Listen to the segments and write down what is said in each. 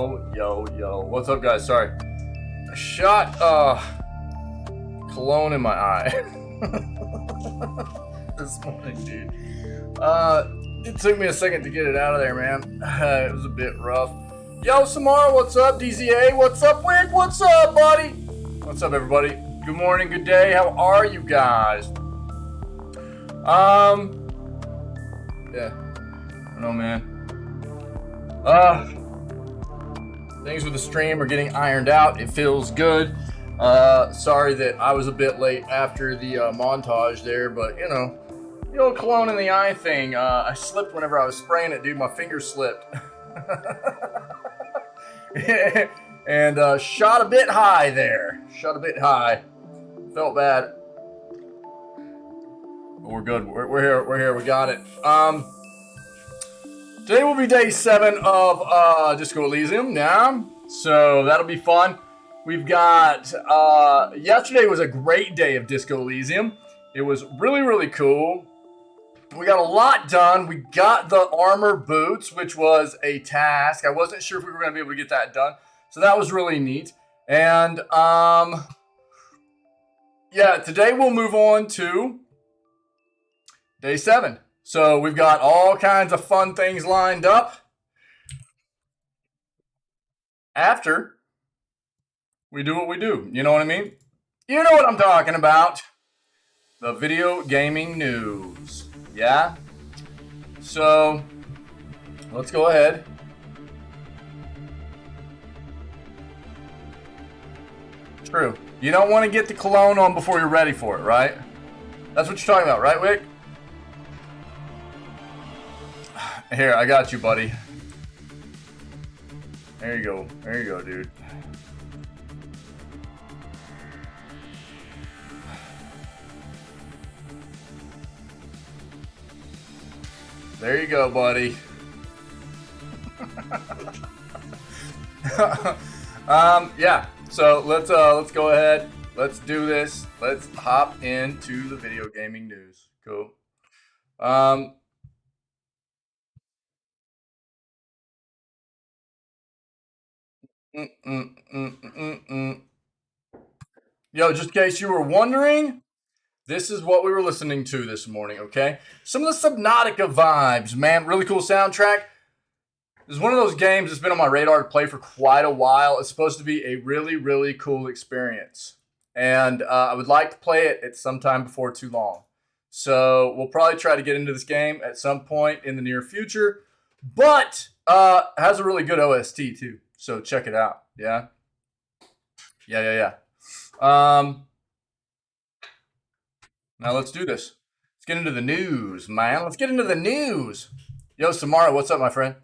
Yo. What's up, guys? Sorry. I shot cologne in my eye this morning, dude. It took me a second to get it out of there, man. It was a bit rough. Yo, Samara, what's up? DZA, what's up? Wick, what's up, buddy? What's up, everybody? Good morning, good day. How are you guys? Yeah. I don't know, man. Things with the stream are getting ironed out. It feels good. Sorry that I was a bit late after the montage there, but you know, cologne in the eye thing. I slipped whenever I was spraying it, dude. My finger slipped. And shot a bit high there. Shot a bit high. Felt bad. But we're good. We're here. We're here. We got it. Today will be day 7 of Disco Elysium. Yeah. So that'll be fun. We've got yesterday was a great day of Disco Elysium. It was really, really cool. We got a lot done. We got the armor boots, which was a task. I wasn't sure if we were going to be able to get that done. So that was really neat. And yeah, today we'll move on to day 7. So we've got all kinds of fun things lined up. After we do what we do. You know what I mean? You know what I'm talking about. The video gaming news. Yeah? So, let's go ahead. True. You don't want to get the cologne on before you're ready for it, right? That's what you're talking about, right, Wick? Here, I got you, buddy. There you go. There you go, dude. There you go, buddy. Yeah. So let's go ahead. Let's do this. Let's hop into the video gaming news. Cool. Yo, just in case you were wondering, this is what we were listening to this morning, okay? Some of the Subnautica vibes, man. Really cool soundtrack. This is one of those games that's been on my radar to play for quite a while. It's supposed to be a really, really cool experience. And I would like to play it at some time before too long. So we'll probably try to get into this game at some point in the near future. But it has a really good OST too. So check it out. Yeah? Yeah. Now let's do this. Let's get into the news, man. Let's get into the news. Yo, Samara, what's up, my friend?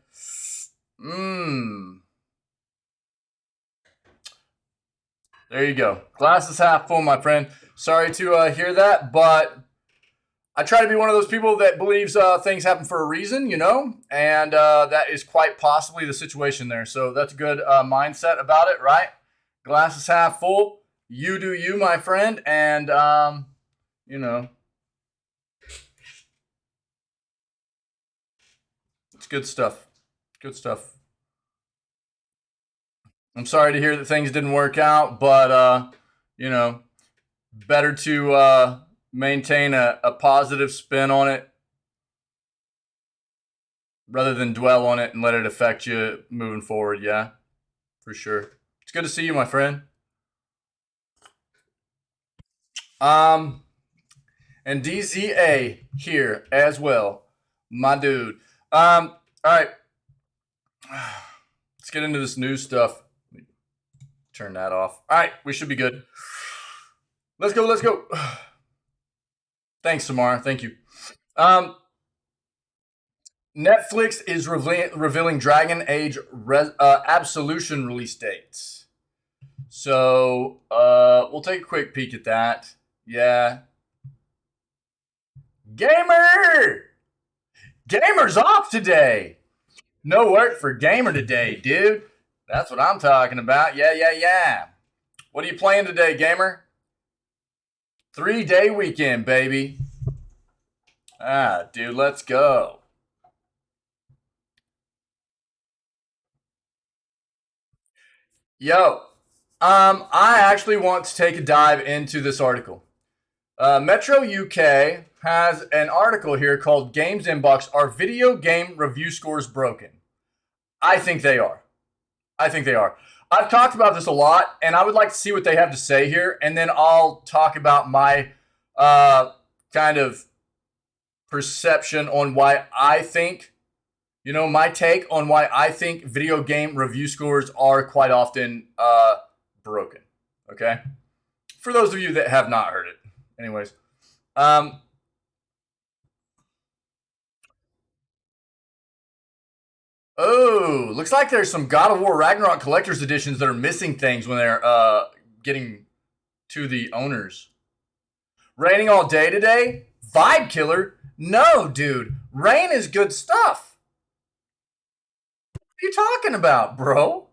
There you go. Glass is half full, my friend. Sorry to hear that, but I try to be one of those people that believes things happen for a reason, you know? And that is quite possibly the situation there. So that's a good mindset about it, right? Glass is half full. You do you, my friend. And, you know, it's good stuff. Good stuff. I'm sorry to hear that things didn't work out, but, you know, better to maintain a positive spin on it rather than dwell on it and let it affect you moving forward. Yeah, for sure. It's good to see you, my friend. And DZA here as well, my dude. All right. Let's get into this new stuff. Turn that off. All right, we should be good. Let's go. Thanks, Samara. Thank you. Netflix is revealing Dragon Age Absolution release dates. So we'll take a quick peek at that. Yeah. Gamer's off today. No work for Gamer today, dude. That's what I'm talking about. Yeah. What are you playing today, Gamer? 3-day weekend, baby. Dude, let's go. Yo, I actually want to take a dive into this article. Metro UK has an article here called Games Inbox. Are video game review scores broken? I think they are. I think they are. I've talked about this a lot, and I would like to see what they have to say here, and then I'll talk about my kind of perception on why I think, my take on why I think video game review scores are quite often broken. Okay? For those of you that have not heard it. Anyways. Um, oh, looks like there's some God of War Ragnarok collector's editions that are missing things when they're getting to the owners. Raining all day today? Vibe killer? No, dude. Rain is good stuff. What are you talking about, bro?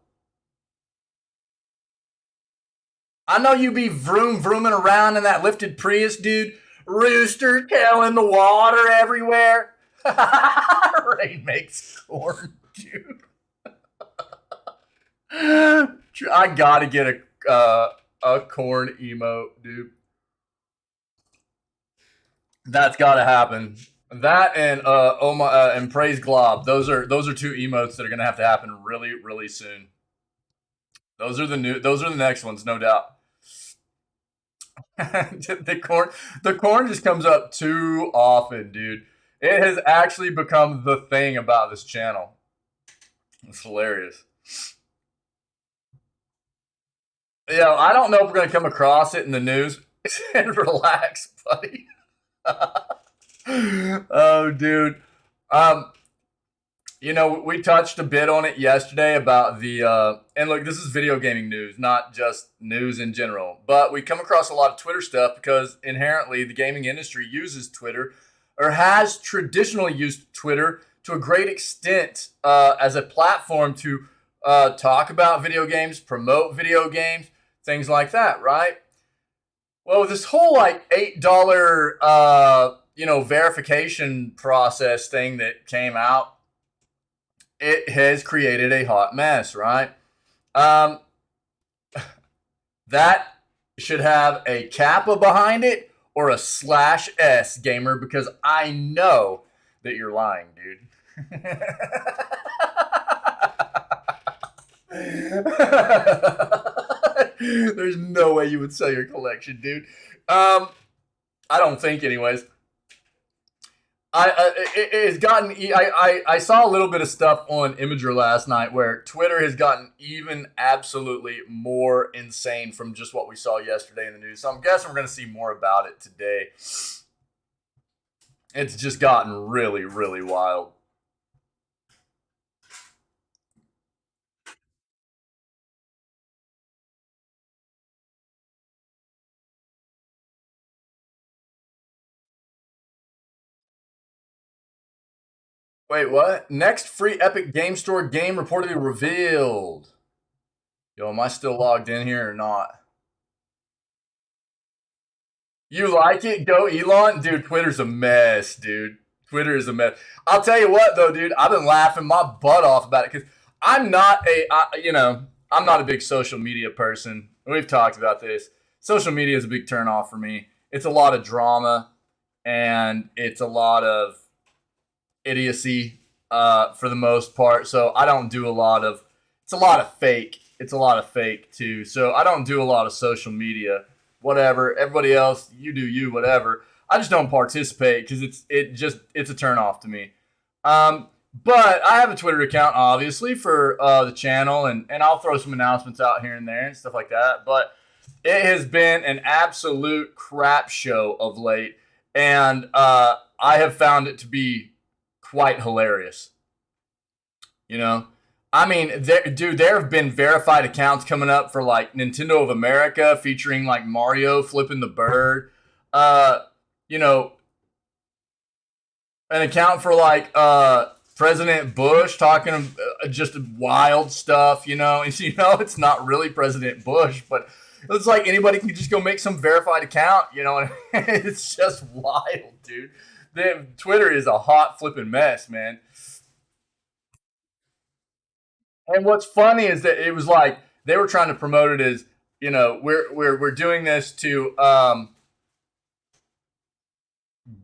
I know you be vrooming around in that lifted Prius, dude. Rooster tail in the water everywhere. Rain makes corn, dude. I gotta get a corn emote, dude. That's gotta happen. That and oh my and praise glob. Those are two emotes that are gonna have to happen really really soon. Those are the next ones, no doubt. The corn just comes up too often, dude. It has actually become the thing about this channel. It's hilarious. I don't know if we're gonna come across it in the news. And relax, buddy. Oh, dude. Um, we touched a bit on it yesterday about and look, this is video gaming news, not just news in general. But we come across a lot of Twitter stuff because inherently the gaming industry uses Twitter or has traditionally used Twitter to a great extent as a platform to talk about video games, promote video games, things like that, right? Well, this whole like $8, verification process thing that came out, it has created a hot mess, right? Um, that should have a kappa behind it or a /S gamer because I know that you're lying, dude. There's no way you would sell your collection, dude. I don't think, anyways. It has gotten. I saw a little bit of stuff on Imager last night where Twitter has gotten even absolutely more insane from just what we saw yesterday in the news. So I'm guessing we're going to see more about it today. It's just gotten really, really wild. Wait, what? Next free Epic Game Store game reportedly revealed. Yo, am I still logged in here or not? You like it? Go Elon? Dude, Twitter's a mess, dude. Twitter is a mess. I'll tell you what, though, dude. I've been laughing my butt off about it because I'm not a big social media person. We've talked about this. Social media is a big turnoff for me. It's a lot of drama and it's a lot of idiocy for the most part. So I don't do a lot of. It's a lot of fake. It's a lot of fake too. So I don't do a lot of social media. Whatever. Everybody else, you do you. Whatever. I just don't participate because it's a turn off to me. But I have a Twitter account, obviously, for the channel, and I'll throw some announcements out here and there and stuff like that. But it has been an absolute crap show of late, and I have found it to be quite hilarious. I mean, there have been verified accounts coming up for like Nintendo of America featuring like Mario flipping the bird. You know, an account for like President Bush talking just wild stuff. And it's not really President Bush, but it's like anybody can just go make some verified account. And it's just wild, dude. Twitter is a hot flipping mess, man. And what's funny is that it was like they were trying to promote it as, we're doing this to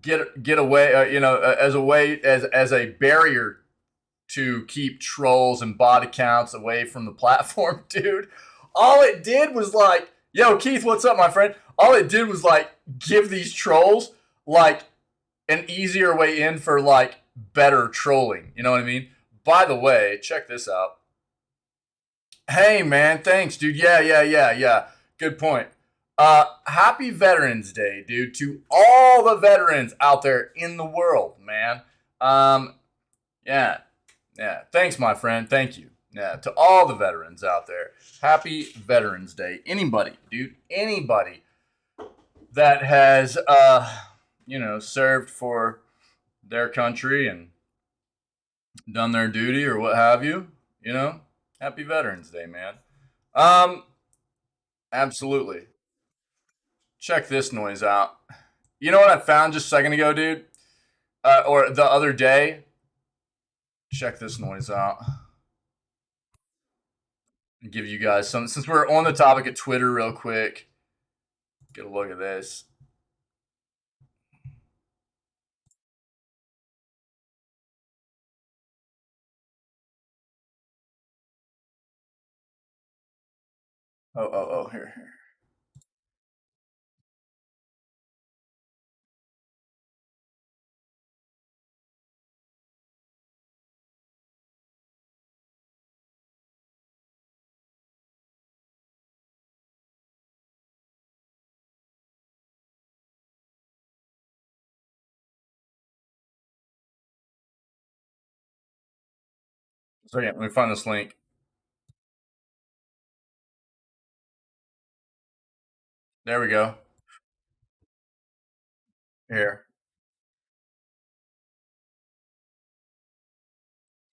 get away, as a way, as a barrier to keep trolls and bot accounts away from the platform, dude. All it did was like, yo, Keith, what's up, my friend? All it did was like give these trolls like an easier way in for like better trolling. You know what I mean? By the way, check this out. Hey, man, thanks, dude. Yeah. Good point. Happy Veterans Day, dude, to all the veterans out there in the world, man. Yeah. Thanks, my friend. Thank you. Yeah, to all the veterans out there, happy Veterans Day. Anybody, dude, anybody that has, served for their country and done their duty or what have you, happy Veterans Day, man. Absolutely. Check this noise out. You know what I found just a second ago, dude? Or the other day? Check this noise out. And give you guys some, since we're on the topic of Twitter real quick. Get a look at this. Here. So yeah, let me find this link. There we go. Here.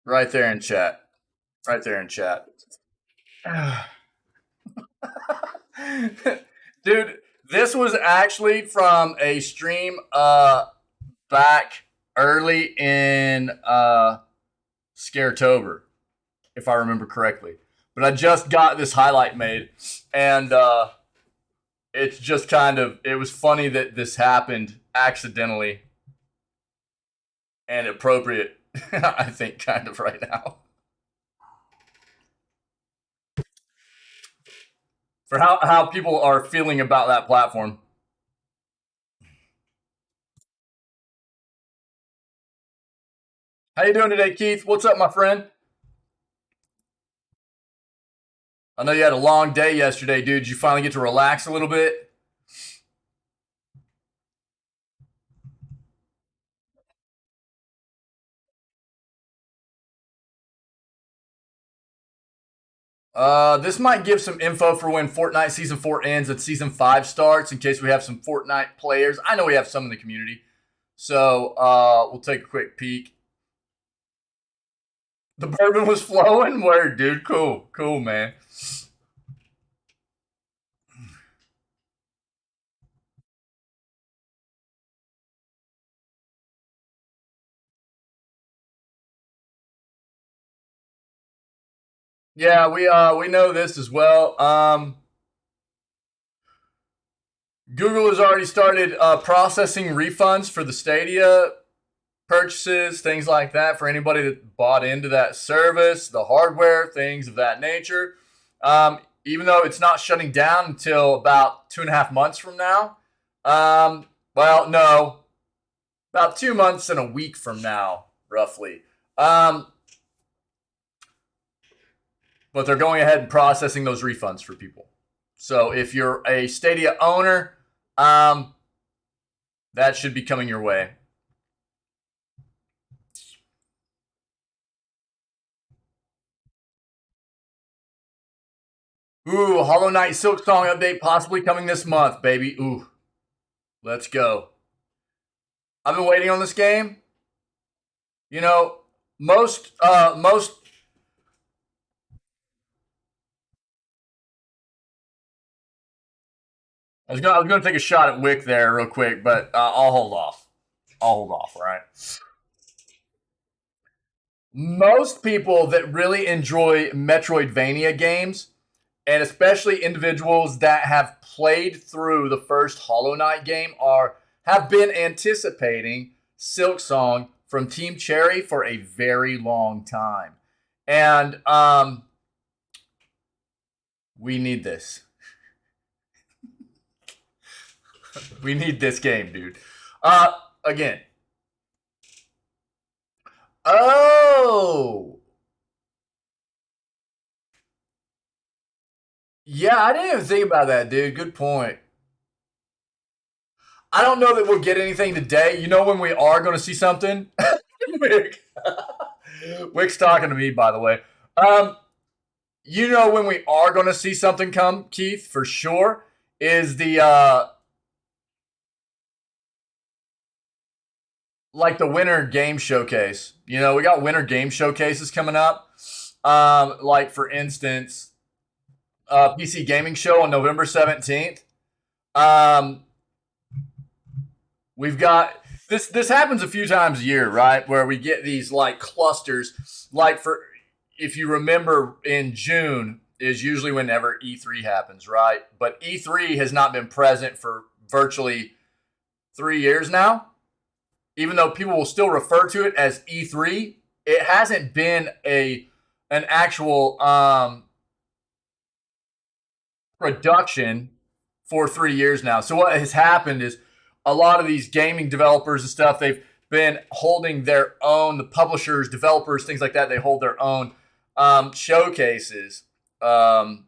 Right there in chat. Right there in chat. Dude, this was actually from a stream back early in Scaretober, if I remember correctly. But I just got this highlight made, and it's just it was funny that this happened accidentally and appropriate, I think, kind of right now. For how people are feeling about that platform. How you doing today, Keith? What's up, my friend? I know you had a long day yesterday, dude. Did you finally get to relax a little bit? This might give some info for when Fortnite Season 4 ends and Season 5 starts, in case we have some Fortnite players. I know we have some in the community. So we'll take a quick peek. The bourbon was flowing? Word, dude. Cool, man. Yeah, we know this as well. Google has already started processing refunds for the Stadia purchases, things like that, for anybody that bought into that service, the hardware, things of that nature. Even though it's not shutting down until about 2.5 months from now. Well, no, about 2 months and a week from now, roughly. But they're going ahead and processing those refunds for people. So if you're a Stadia owner, that should be coming your way. Ooh, Hollow Knight Silk Song update possibly coming this month, baby. Ooh, let's go. I've been waiting on this game. You know, most. I was gonna take a shot at Wick there real quick, but I'll hold off. All right. Most people that really enjoy Metroidvania games and especially individuals that have played through the first Hollow Knight game have been anticipating Silk Song from Team Cherry for a very long time. And we need this. We need this game, dude. Again. Oh. Yeah, I didn't even think about that, dude. Good point. I don't know that we'll get anything today. You know when we are going to see something? Wick. Wick's talking to me, by the way. You know when we are going to see something come, Keith, for sure, is the like the winter game showcase. You know, we got winter game showcases coming up. Like for instance, PC Gaming Show on November 17th. We've got this happens a few times a year, right? Where we get these like clusters. Like for if you remember in June is usually whenever E3 happens, right? But E3 has not been present for virtually 3 years now. Even though people will still refer to it as E3, it hasn't been an actual production for 3 years now. So what has happened is a lot of these gaming developers and stuff, they've been holding their own, the publishers, developers, things like that, they hold their own showcases. And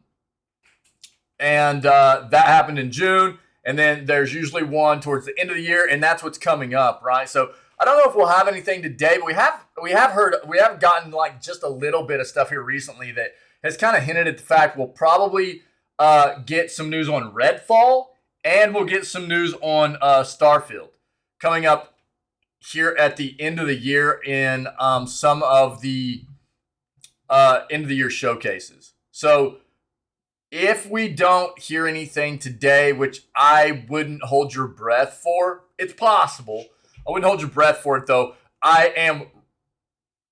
that happened in June. And then there's usually one towards the end of the year, and that's what's coming up, right? So I don't know if we'll have anything today, but we have gotten like just a little bit of stuff here recently that has kind of hinted at the fact we'll probably get some news on Redfall, and we'll get some news on Starfield coming up here at the end of the year in some of the end of the year showcases. So if we don't hear anything today, which I wouldn't hold your breath for, it's possible. I wouldn't hold your breath for it, though.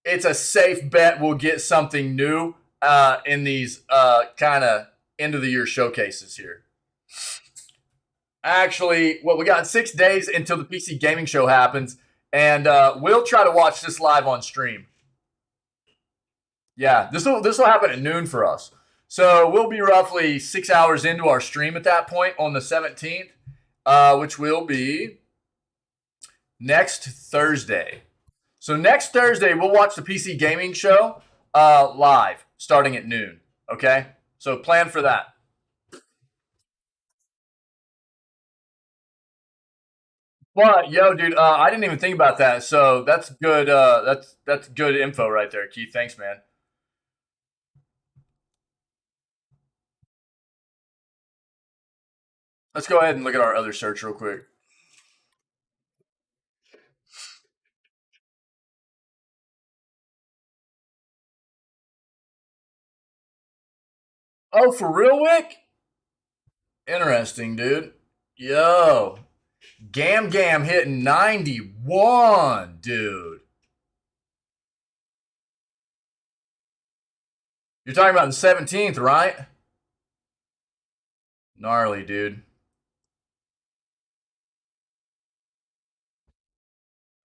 It's a safe bet we'll get something new in these kind of end of the year showcases here. Actually, we got 6 days until the PC Gaming Show happens, and we'll try to watch this live on stream. Yeah, this will happen at noon for us. So we'll be roughly 6 hours into our stream at that point on the 17th, which will be next Thursday. So next Thursday, we'll watch the PC Gaming Show live starting at noon. Okay? So plan for that. But yo, dude, I didn't even think about that. So that's good. That's good info right there, Keith. Thanks, man. Let's go ahead and look at our other search real quick. Oh, for real, Wick? Interesting, dude. Yo, Gam Gam hitting 91, dude. You're talking about the 17th, right? Gnarly, dude.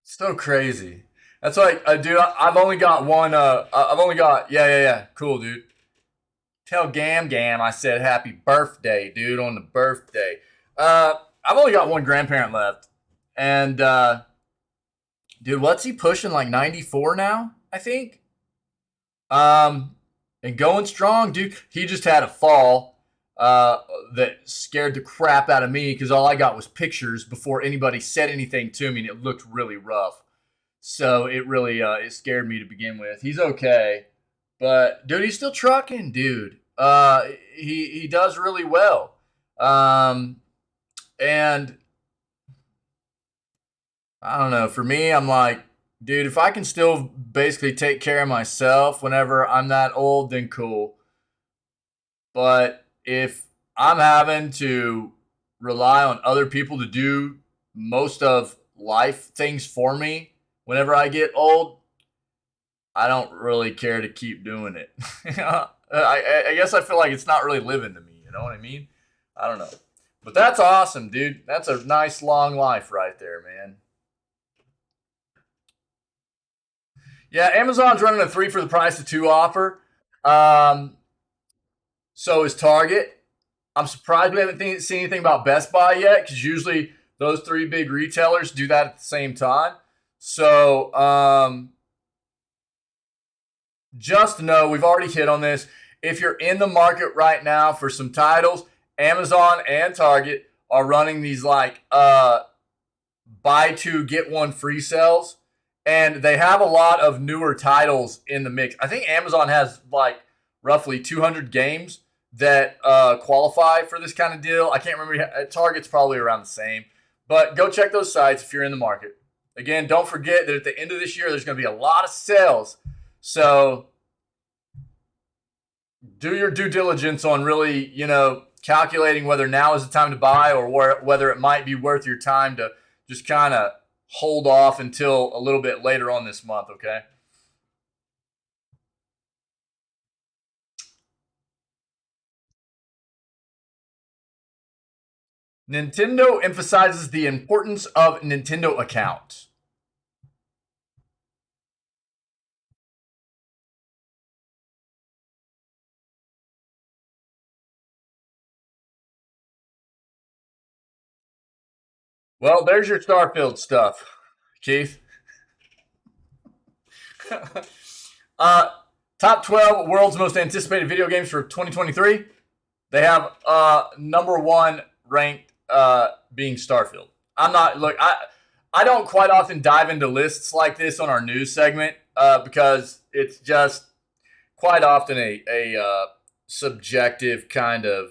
So crazy. That's like, dude, I've only got one. I've only got, yeah. Cool, dude. Tell Gam Gam I said happy birthday, dude, on the birthday. I've only got one grandparent left. And, dude, what's he pushing? Like 94 now, I think? And going strong, dude. He just had a fall that scared the crap out of me because all I got was pictures before anybody said anything to me, and it looked really rough. So it really it scared me to begin with. He's okay, but dude, he's still trucking, dude. He does really well. And I don't know. For me, I'm like, dude, if I can still basically take care of myself whenever I'm that old, then cool. But if I'm having to rely on other people to do most of life things for me whenever I get old, I don't really care to keep doing it. I guess I feel like it's not really living to me. You know what I mean? I don't know. But that's awesome, dude. That's a nice long life right there, man. Yeah, Amazon's running a 3 for the price of 2 offer. Um, so is Target. I'm surprised we haven't seen anything about Best Buy yet, because usually those 3 big retailers do that at the same time. So just know we've already hit on this. If you're in the market right now for some titles, Amazon and Target are running these like buy 2 get 1 free sales, and they have a lot of newer titles in the mix. I think Amazon has like roughly 200 games that qualify for this kind of deal. I can't remember. Target's probably around the same, but go check those sites if you're in the market. Again, don't forget that at the end of this year, there's going to be a lot of sales. So do your due diligence on really, calculating whether now is the time to buy, or whether it might be worth your time to just kind of hold off until a little bit later on this month, okay? Nintendo emphasizes the importance of Nintendo account. Well, there's your Starfield stuff, Keith. uh, top 12 world's most anticipated video games for 2023. They have number 1 ranked being Starfield. I don't quite often dive into lists like this on our news segment because it's just quite often a subjective kind of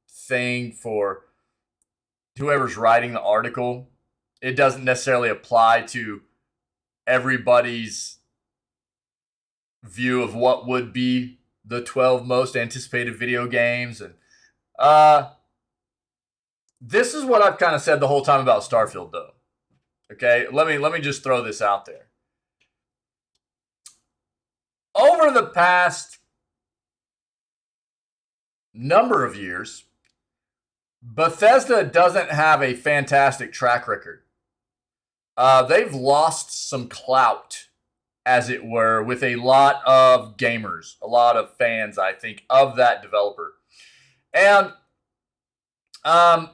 thing for whoever's writing the article. It doesn't necessarily apply to everybody's view of what would be the 12 most anticipated video games. And this is what I've kind of said the whole time about Starfield, though. Okay, let me just throw this out there. Over the past number of years, Bethesda doesn't have a fantastic track record. They've lost some clout, as it were, with a lot of gamers, a lot of fans, I think, of that developer. And I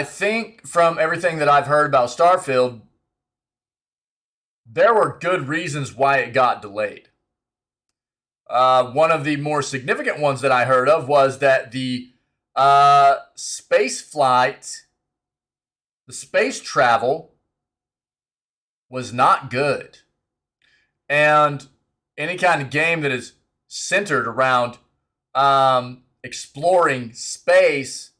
think from everything that I've heard about Starfield, there were good reasons why it got delayed. One of the more significant ones that I heard of was that the space flight, the space travel was not good. And any kind of game that is centered around exploring space,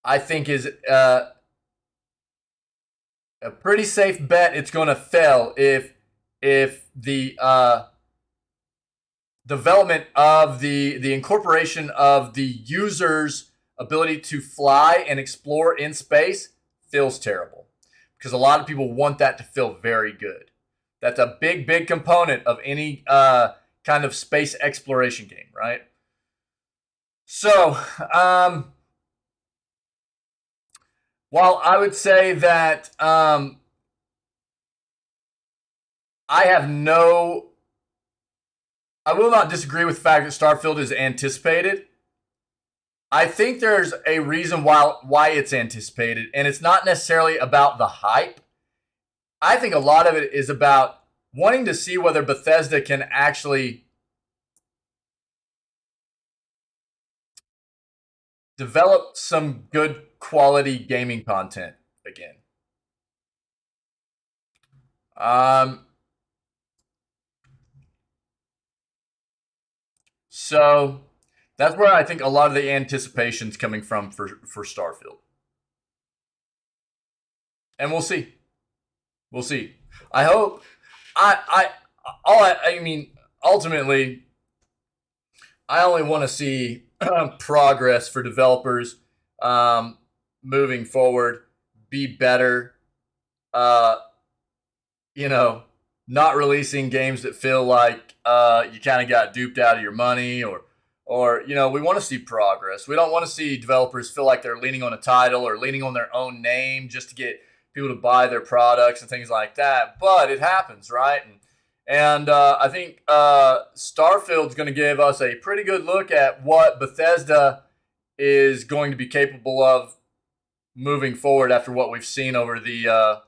I think is a pretty safe bet it's going to fail if the development of the incorporation of the user's ability to fly and explore in space feels terrible, because a lot of people want that to feel very good. That's a big component of any kind of space exploration game, right? So, while I would say that I will not disagree with the fact that Starfield is anticipated. I think there's a reason why it's anticipated, and it's not necessarily about the hype. I think a lot of it is about wanting to see whether Bethesda can actually develop some good quality gaming content again. So that's where I think a lot of the anticipation's coming from for Starfield. And we'll see. We'll see. I hope. I mean, ultimately, I only want to see progress for developers moving forward, be better. You know, not releasing games that feel like you kind of got duped out of your money, or we want to see progress. We don't want to see developers feel like they're leaning on a title or leaning on their own name just to get people to buy their products and things like that. But it happens, right? And I think Starfield's going to give us a pretty good look at what Bethesda is going to be capable of moving forward after what we've seen over the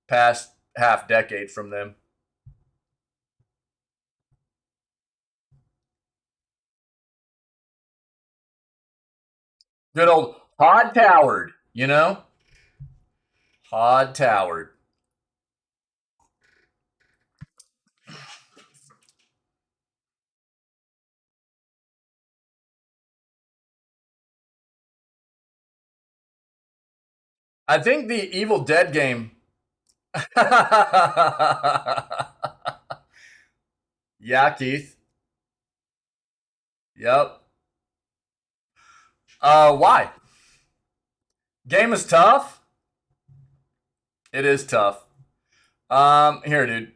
past half decade from them. Good old Hod Towered, Hod Towered. I think the Evil Dead game. Yeah, Keith. Yep. Why? Game is tough. It is tough. Here, dude.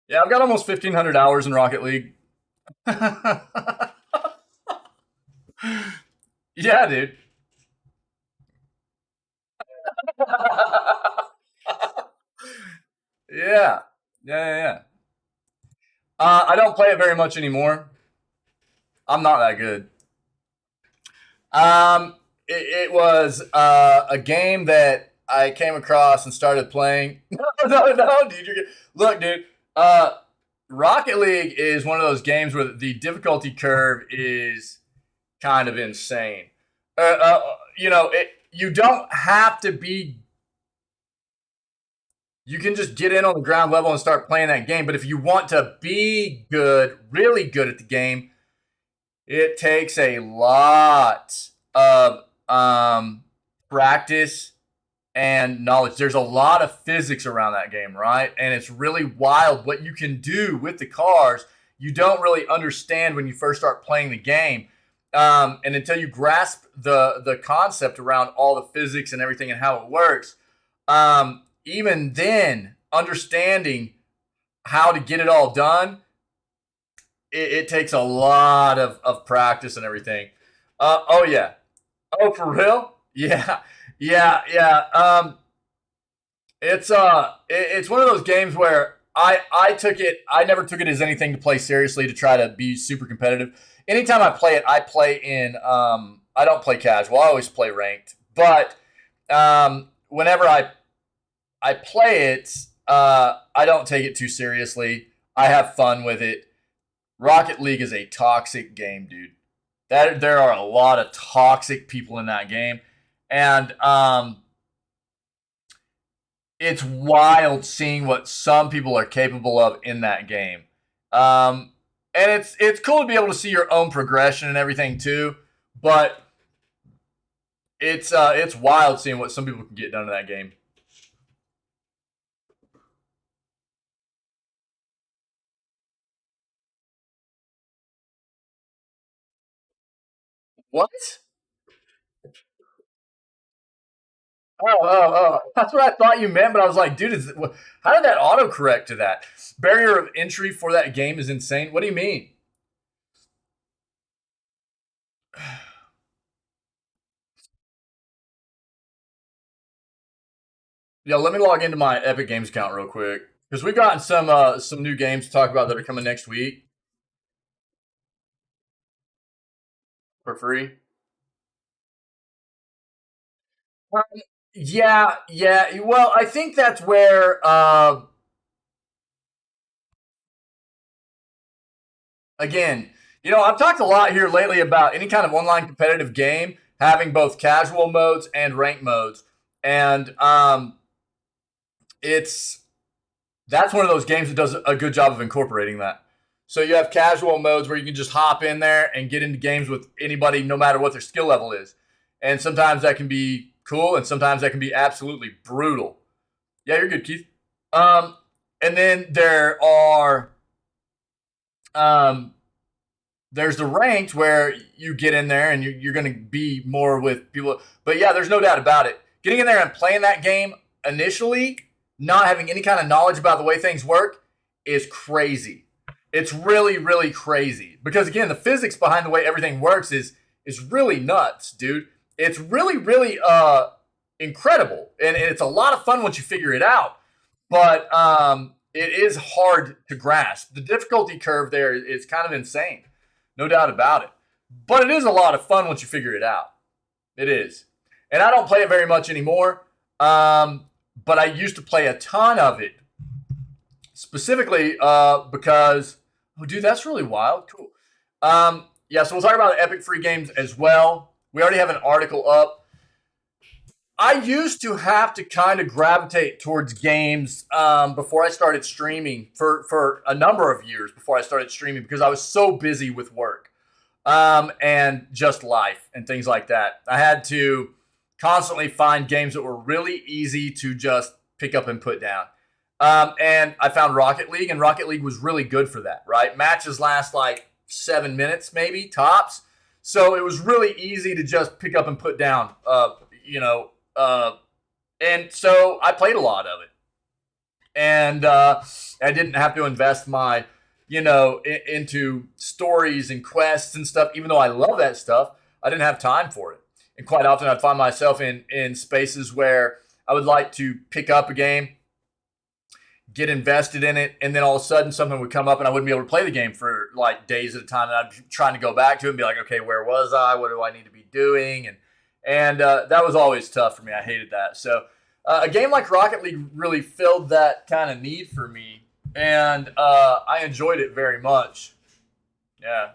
Yeah, I've got almost 1,500 hours in Rocket League. Yeah, dude. Yeah. Yeah. I don't play it very much anymore. I'm not that good. It was a game that I came across and started playing. No, dude. Look, dude. Rocket League is one of those games where the difficulty curve is kind of insane. You don't have to be. You can just get in on the ground level and start playing that game. But if you want to be good, really good at the game, it takes a lot of practice and knowledge. There's a lot of physics around that game, right? And it's really wild what you can do with the cars. You don't really understand when you first start playing the game. And until you grasp the concept around all the physics and everything and how it works, even then, understanding how to get it all done, it takes a lot of practice and everything. Oh yeah. Oh, for real? Yeah. Yeah. It's one of those games where I never took it as anything to play seriously to try to be super competitive. Anytime I play it, I play in I don't play casual. I always play ranked. But whenever I play it, I don't take it too seriously. I have fun with it. Rocket League is a toxic game, dude. There are a lot of toxic people in that game, and it's wild seeing what some people are capable of in that game. And it's cool to be able to see your own progression and everything too, but it's wild seeing what some people can get done in that game. What? Oh. That's what I thought you meant, but I was like, dude, how did that autocorrect to that? Barrier of entry for that game is insane. What do you mean? Yeah, let me log into my Epic Games account real quick because we've gotten some new games to talk about that are coming next week for free. Um, yeah. Well, I think that's where again, I've talked a lot here lately about any kind of online competitive game having both casual modes and rank modes, and it's that's one of those games that does a good job of incorporating that. So you have casual modes where you can just hop in there and get into games with anybody, no matter what their skill level is, and sometimes that can be cool, and sometimes that can be absolutely brutal. Yeah, you're good, Keith. Um, and then there are um, there's the ranked where you get in there and you're going to be more with people. But yeah, there's no doubt about it. Getting in there and playing that game initially, not having any kind of knowledge about the way things work, is crazy. It's really, really crazy. Because again, the physics behind the way everything works is really nuts, dude. It's really, really incredible. And it's a lot of fun once you figure it out. But it is hard to grasp. The difficulty curve there is kind of insane. No doubt about it. But it is a lot of fun once you figure it out. It is. And I don't play it very much anymore. But I used to play a ton of it. Specifically because, oh, dude, that's really wild. Cool. Yeah, so we'll talk about the Epic free games as well. We already have an article up. I used to have to kind of gravitate towards games before I started streaming for a number of years before I started streaming because I was so busy with work and just life and things like that. I had to constantly find games that were really easy to just pick up and put down. And I found Rocket League, and Rocket League was really good for that, right? Matches last like 7 minutes, maybe, tops. So it was really easy to just pick up and put down, and so I played a lot of it. And I didn't have to invest my, into stories and quests and stuff, even though I love that stuff. I didn't have time for it. And quite often I'd find myself in spaces where I would like to pick up a game, get invested in it, and then all of a sudden something would come up and I wouldn't be able to play the game for like days at a time. And I'd be trying to go back to it and be like, okay, where was I? What do I need to be doing? And that was always tough for me. I hated that. So a game like Rocket League really filled that kind of need for me. And I enjoyed it very much. Yeah.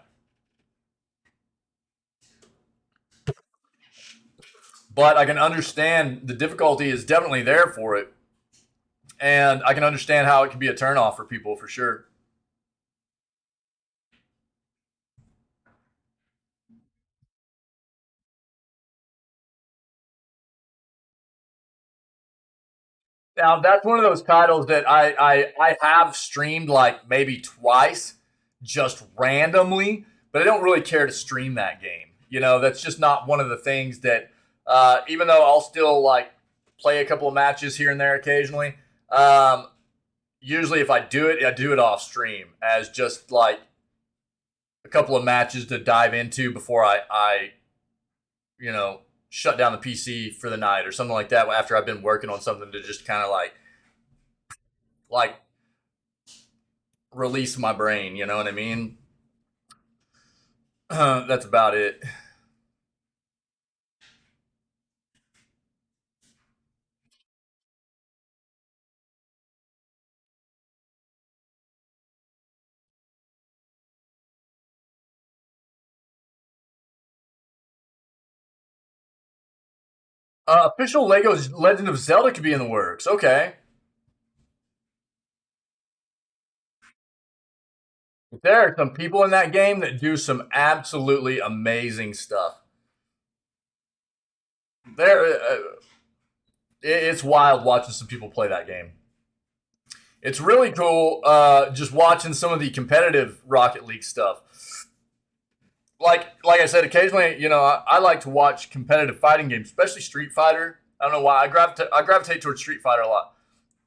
But I can understand the difficulty is definitely there for it. And I can understand how it can be a turnoff for people for sure. Now that's one of those titles that I have streamed like maybe twice, just randomly, but I don't really care to stream that game. That's just not one of the things that, even though I'll still like play a couple of matches here and there occasionally. Usually, if I do it off stream as just like a couple of matches to dive into before I shut down the PC for the night or something like that after I've been working on something to just kind of like release my brain. You know what I mean? That's about it. Official Lego's Legend of Zelda could be in the works. Okay. There are some people in that game that do some absolutely amazing stuff. It's wild watching some people play that game. It's really cool just watching some of the competitive Rocket League stuff. Like I said, occasionally, I like to watch competitive fighting games, especially Street Fighter. I don't know why I gravitate towards Street Fighter a lot.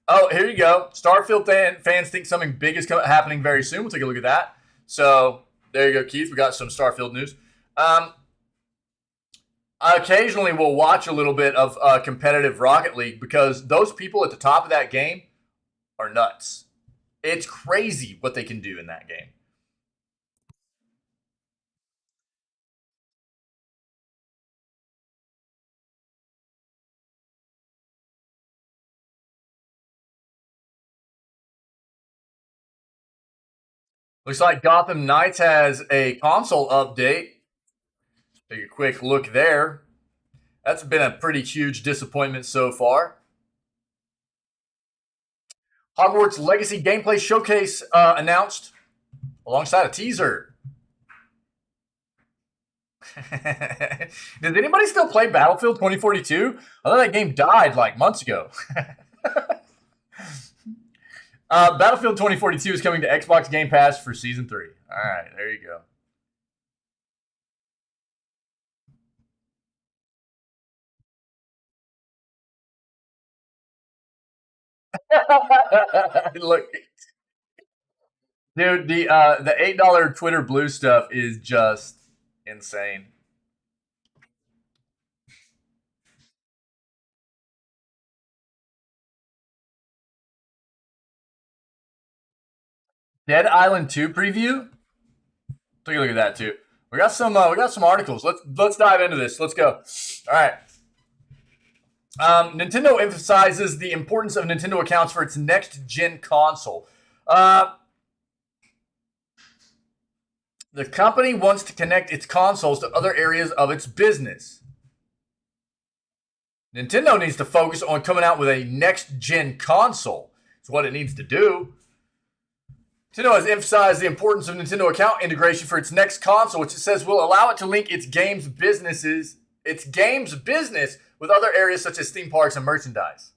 Oh, here you go. Starfield fans think something big is happening very soon. We'll take a look at that. So there you go, Keith. We got some Starfield news. I occasionally will watch a little bit of competitive Rocket League because those people at the top of that game are nuts. It's crazy what they can do in that game. Looks like Gotham Knights has a console update. Take a quick look there. That's been a pretty huge disappointment so far. Hogwarts Legacy gameplay showcase announced alongside a teaser. Does anybody still play Battlefield 2042? I thought that game died like months ago. Battlefield 2042 is coming to Xbox Game Pass for Season 3. All right, there you go. Look, dude, the $8 Twitter Blue stuff is just insane. Dead Island 2 preview. Take a look at that too. We got some articles. Let's dive into this. Let's go. All right. Nintendo emphasizes the importance of Nintendo accounts for its next-gen console. The company wants to connect its consoles to other areas of its business. Nintendo needs to focus on coming out with a next-gen console. It's what it needs to do. Nintendo has emphasized the importance of Nintendo account integration for its next console, which it says will allow it to link its games business with other areas such as theme parks and merchandise.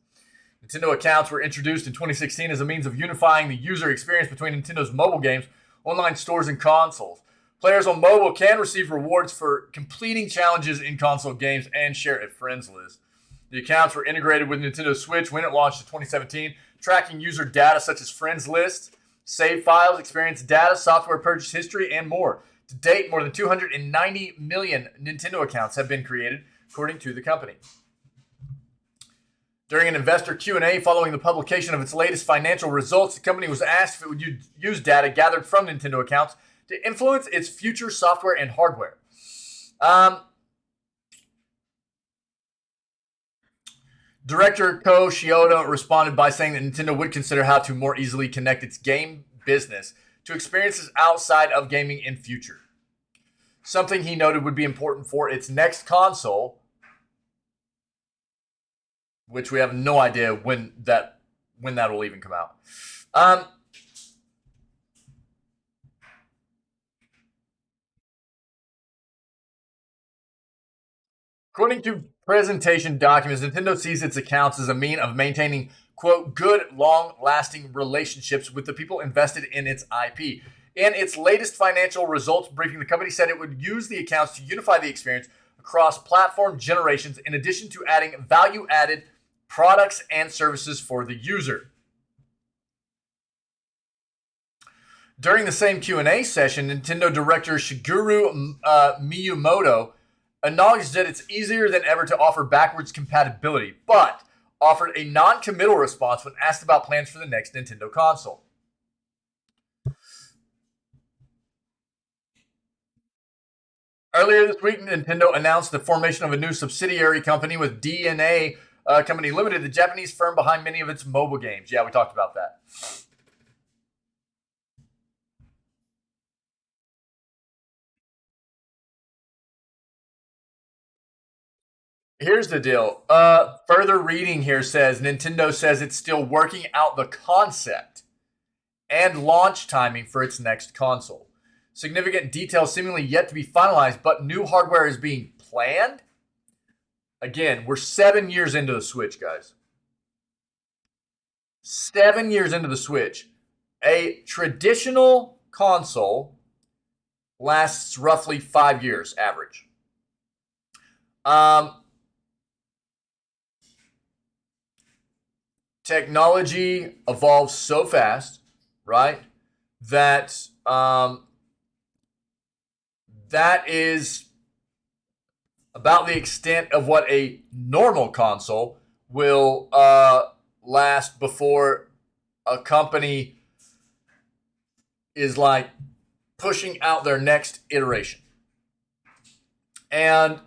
Nintendo accounts were introduced in 2016 as a means of unifying the user experience between Nintendo's mobile games, online stores, and consoles. Players on mobile can receive rewards for completing challenges in console games and share a friends list. The accounts were integrated with Nintendo Switch when it launched in 2017, tracking user data such as friends lists, save files, experience data, software purchase history, and more. To date, more than 290 million Nintendo accounts have been created, according to the company. During an investor Q&A following the publication of its latest financial results, the company was asked if it would use data gathered from Nintendo accounts to influence its future software and hardware. Director Ko Shioda responded by saying that Nintendo would consider how to more easily connect its game business to experiences outside of gaming in future. Something he noted would be important for its next console, which we have no idea when that will even come out. According to presentation documents, Nintendo sees its accounts as a mean of maintaining, quote, good, long-lasting relationships with the people invested in its IP. In its latest financial results briefing, the company said it would use the accounts to unify the experience across platform generations in addition to adding value-added products and services for the user. During the same Q&A session, Nintendo director Shigeru Miyamoto acknowledged that it's easier than ever to offer backwards compatibility, but offered a non-committal response when asked about plans for the next Nintendo console. Earlier this week, Nintendo announced the formation of a new subsidiary company with DNA Company Limited, the Japanese firm behind many of its mobile games. Yeah, we talked about that. Here's the deal. Further reading here says Nintendo says it's still working out the concept and launch timing for its next console. Significant details seemingly yet to be finalized, but new hardware is being planned. Again, we're 7 years into the Switch, guys. 7 years into the Switch. A traditional console lasts roughly 5 years average. Technology evolves so fast, right? That that is about the extent of what a normal console will last before a company is like pushing out their next iteration. And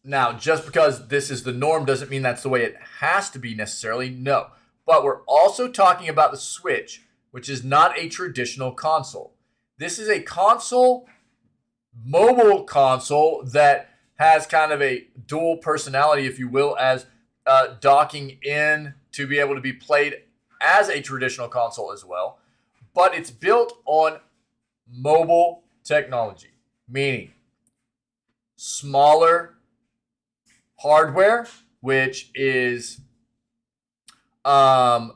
now, just because this is the norm doesn't mean that's the way it has to be necessarily. No. But we're also talking about the Switch, which is not a traditional console. This is a console, mobile console, that has kind of a dual personality, if you will, as docking in to be able to be played as a traditional console as well. But it's built on mobile technology, meaning smaller hardware, which is not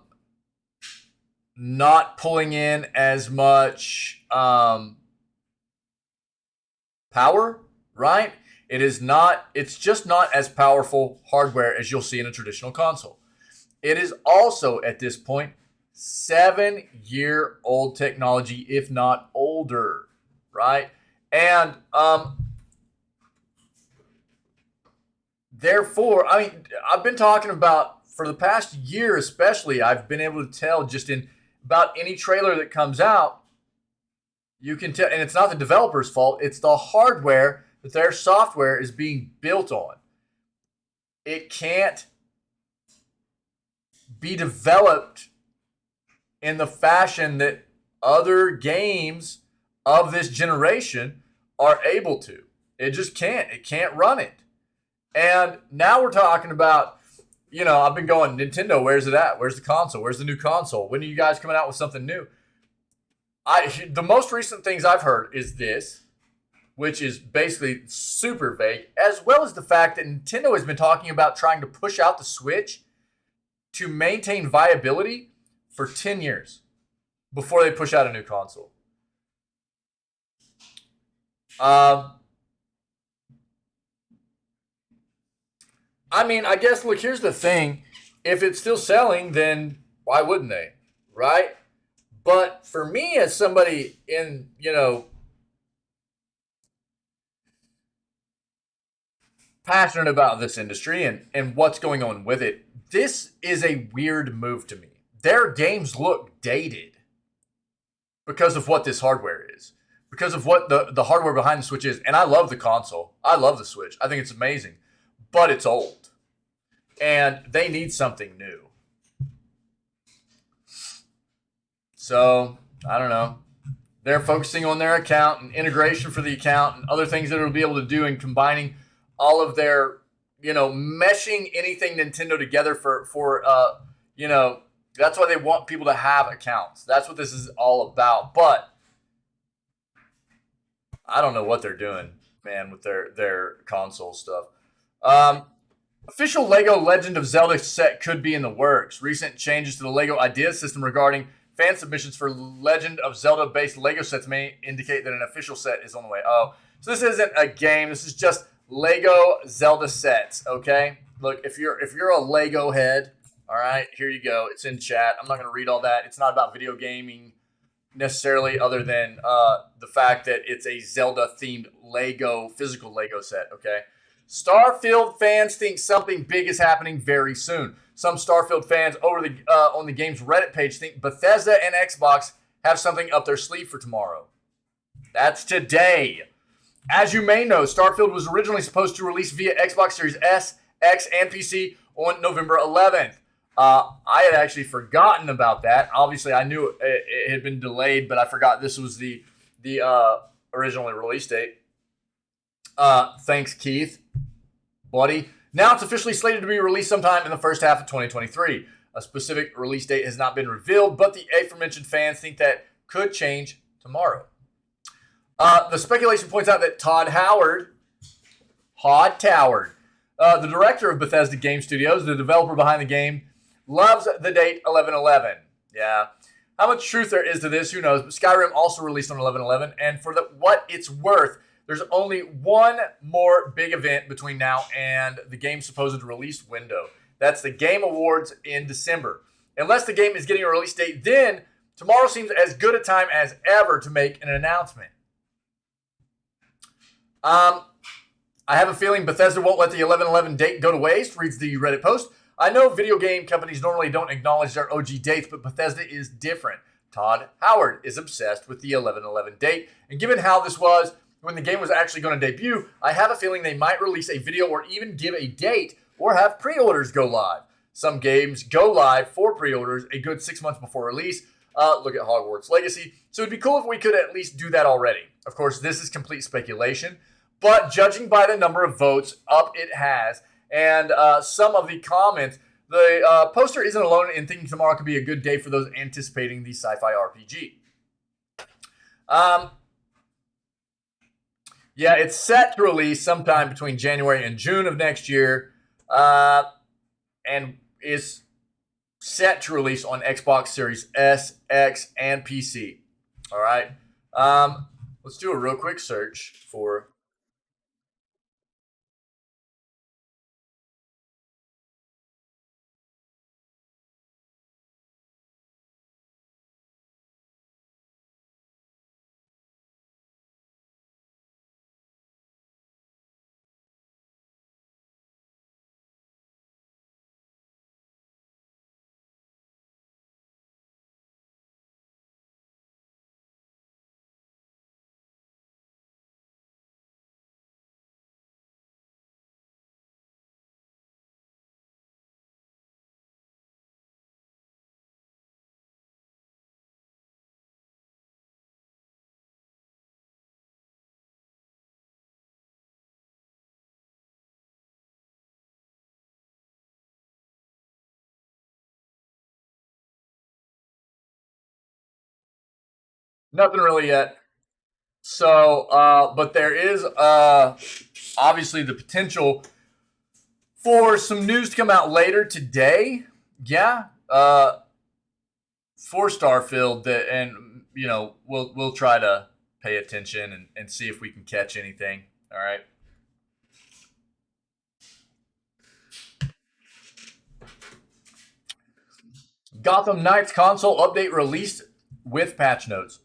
pulling in as much power, right? It is not, it's just not as powerful hardware as you'll see in a traditional console. It is also, at this point, 7-year-old technology, if not older, right? And therefore, I mean, I've been talking about for the past year, especially, I've been able to tell just in about any trailer that comes out, you can tell, and it's not the developer's fault, it's the hardware that their software is being built on. It can't be developed in the fashion that other games of this generation are able to. It just can't. It can't run it. And now we're talking about, I've been going, Nintendo, where's it at? Where's the console? Where's the new console? When are you guys coming out with something new? The most recent things I've heard is this, which is basically super vague, as well as the fact that Nintendo has been talking about trying to push out the Switch to maintain viability for 10 years before they push out a new console. I mean, I guess, look, here's the thing. If it's still selling, then why wouldn't they, right? But for me, as somebody in, passionate about this industry and what's going on with it, this is a weird move to me. Their games look dated because of what this hardware is, because of what the hardware behind the Switch is. And I love the console. I love the Switch. I think it's amazing, but it's old. And they need something new. So, I don't know. They're focusing on their account and integration for the account and other things that it'll be able to do and combining all of their, meshing anything Nintendo together for that's why they want people to have accounts. That's what this is all about. But I don't know what they're doing, man, with their console stuff. Official LEGO Legend of Zelda set could be in the works. Recent changes to the LEGO Idea system regarding fan submissions for Legend of Zelda-based LEGO sets may indicate that an official set is on the way. Oh, so this isn't a game. This is just LEGO Zelda sets, okay? Look, if you're a LEGO head, all right, here you go. It's in chat. I'm not going to read all that. It's not about video gaming necessarily, other than the fact that it's a Zelda-themed physical LEGO set, okay? Starfield fans think something big is happening very soon. Some Starfield fans on the game's Reddit page think Bethesda and Xbox have something up their sleeve for tomorrow. That's today. As you may know, Starfield was originally supposed to release via Xbox Series S, X, and PC on November 11th. I had actually forgotten about that. Obviously, I knew it had been delayed, but I forgot this was the original release date. Thanks, Keith, buddy. Now it's officially slated to be released sometime in the first half of 2023. A specific release date has not been revealed, but the aforementioned fans think that could change tomorrow. The speculation points out that Todd Howard, the director of Bethesda Game Studios, the developer behind the game, loves the date 11/11. Yeah. How much truth there is to this, who knows? But Skyrim also released on 11/11, and for what it's worth, there's only one more big event between now and the game's supposed release window. That's the Game Awards in December. Unless the game is getting a release date, then tomorrow seems as good a time as ever to make an announcement. I have a feeling Bethesda won't let the 11/11 date go to waste, reads the Reddit post. I know video game companies normally don't acknowledge their OG dates, but Bethesda is different. Todd Howard is obsessed with the 11/11 date, and given how this was when the game was actually going to debut, I have a feeling they might release a video or even give a date or have pre-orders go live. Some games go live for pre-orders a good 6 months before release. Look at Hogwarts Legacy. So it'd be cool if we could at least do that already. Of course, this is complete speculation, but judging by the number of votes up it has and some of the comments, the poster isn't alone in thinking tomorrow could be a good day for those anticipating the sci-fi RPG. Yeah, it's set to release sometime between January and June of next year, and is set to release on Xbox Series S, X, and PC. All right. Let's do a real quick search for Nothing really yet. So, but there is obviously the potential for some news to come out later today. Yeah, for Starfield, and we'll try to pay attention and see if we can catch anything. All right. Gotham Knights console update released with patch notes.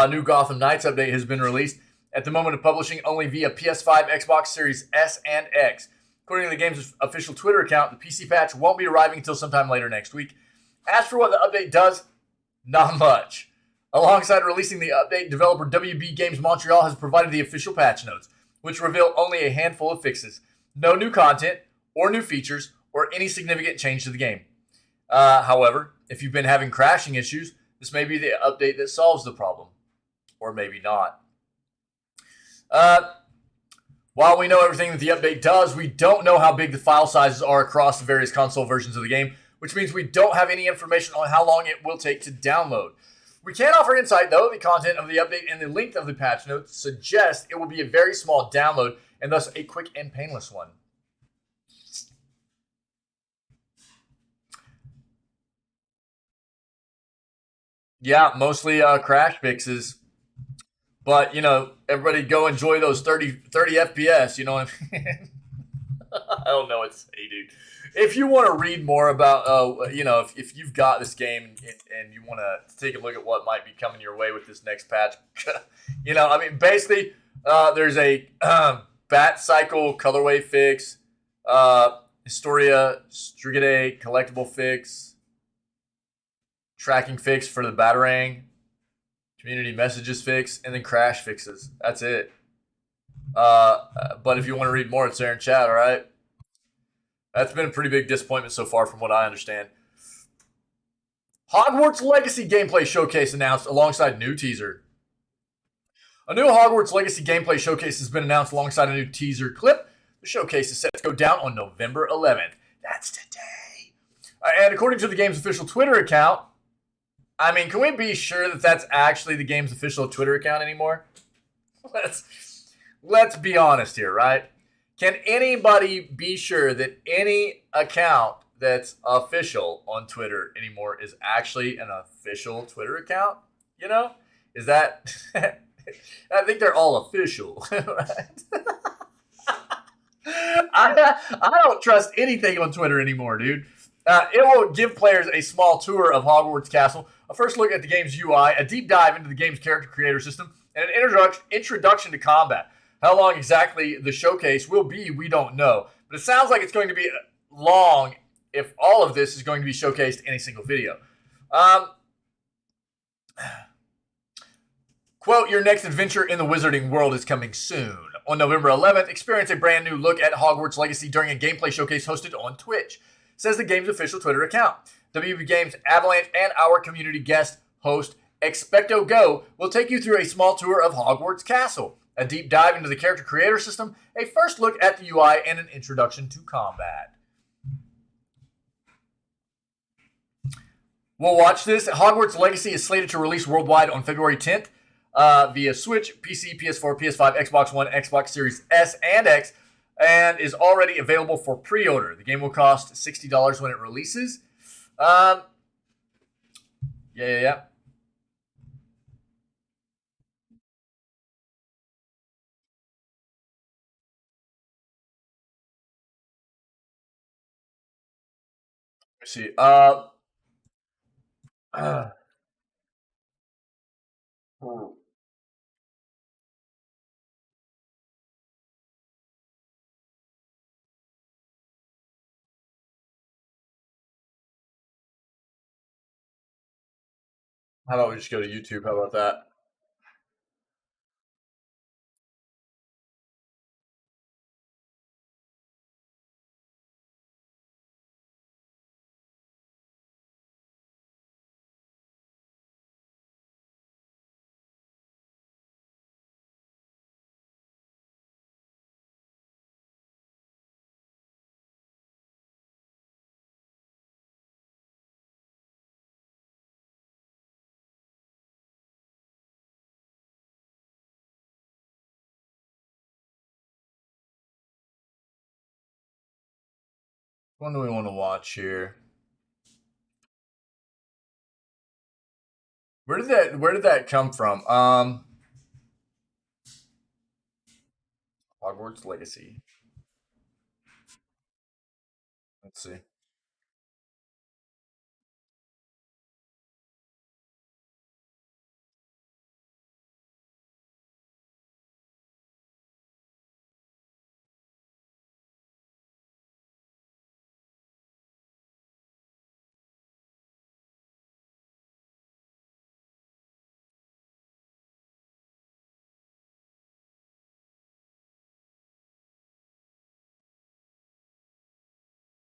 New Gotham Knights update has been released at the moment of publishing only via PS5, Xbox Series S and X. According to the game's official Twitter account, the PC patch won't be arriving until sometime later next week. As for what the update does, not much. Alongside releasing the update, developer WB Games Montreal has provided the official patch notes, which reveal only a handful of fixes. No new content or new features or any significant change to the game. However, if you've been having crashing issues, this may be the update that solves the problem. Or maybe not. While we know everything that the update does, we don't know how big the file sizes are across the various console versions of the game, which means we don't have any information on how long it will take to download. We can offer insight, though. The content of the update and the length of the patch notes suggest it will be a very small download and thus a quick and painless one. Yeah, mostly crash fixes. But, everybody go enjoy those 30 FPS, you know what I mean? I don't know what to say, dude. If you want to read more about, if you've got this game and you want to take a look at what might be coming your way with this next patch, basically, there's a Bat Cycle colorway fix, Historia Strigide collectible fix, tracking fix for the Batarang, community messages fix, and then crash fixes. That's it. But if you want to read more, it's there in chat, all right? That's been a pretty big disappointment so far from what I understand. Hogwarts Legacy gameplay showcase announced alongside new teaser. A new Hogwarts Legacy gameplay showcase has been announced alongside a new teaser clip. The showcase is set to go down on November 11th. That's today. And according to the game's official Twitter account, can we be sure that that's actually the game's official Twitter account anymore? Let's be honest here, right? Can anybody be sure that any account that's official on Twitter anymore is actually an official Twitter account? Is that... I think they're all official, right? I don't trust anything on Twitter anymore, dude. It will give players a small tour of Hogwarts Castle, a first look at the game's UI, a deep dive into the game's character creator system, and an introduction to combat. How long exactly the showcase will be, we don't know. But it sounds like it's going to be long if all of this is going to be showcased in a single video. Quote, your next adventure in the wizarding world is coming soon. On November 11th, experience a brand new look at Hogwarts Legacy during a gameplay showcase hosted on Twitch, says the game's official Twitter account. WB Games, Avalanche, and our community guest host, Expecto Go, will take you through a small tour of Hogwarts Castle, a deep dive into the character creator system, a first look at the UI, and an introduction to combat. We'll watch this. Hogwarts Legacy is slated to release worldwide on February 10th via Switch, PC, PS4, PS5, Xbox One, Xbox Series S and X, and is already available for pre-order. The game will cost $60 when it releases. Yeah. Let's see. How about we just go to YouTube? How about that? What do we want to watch here? Where did that come from? Hogwarts Legacy. Let's see.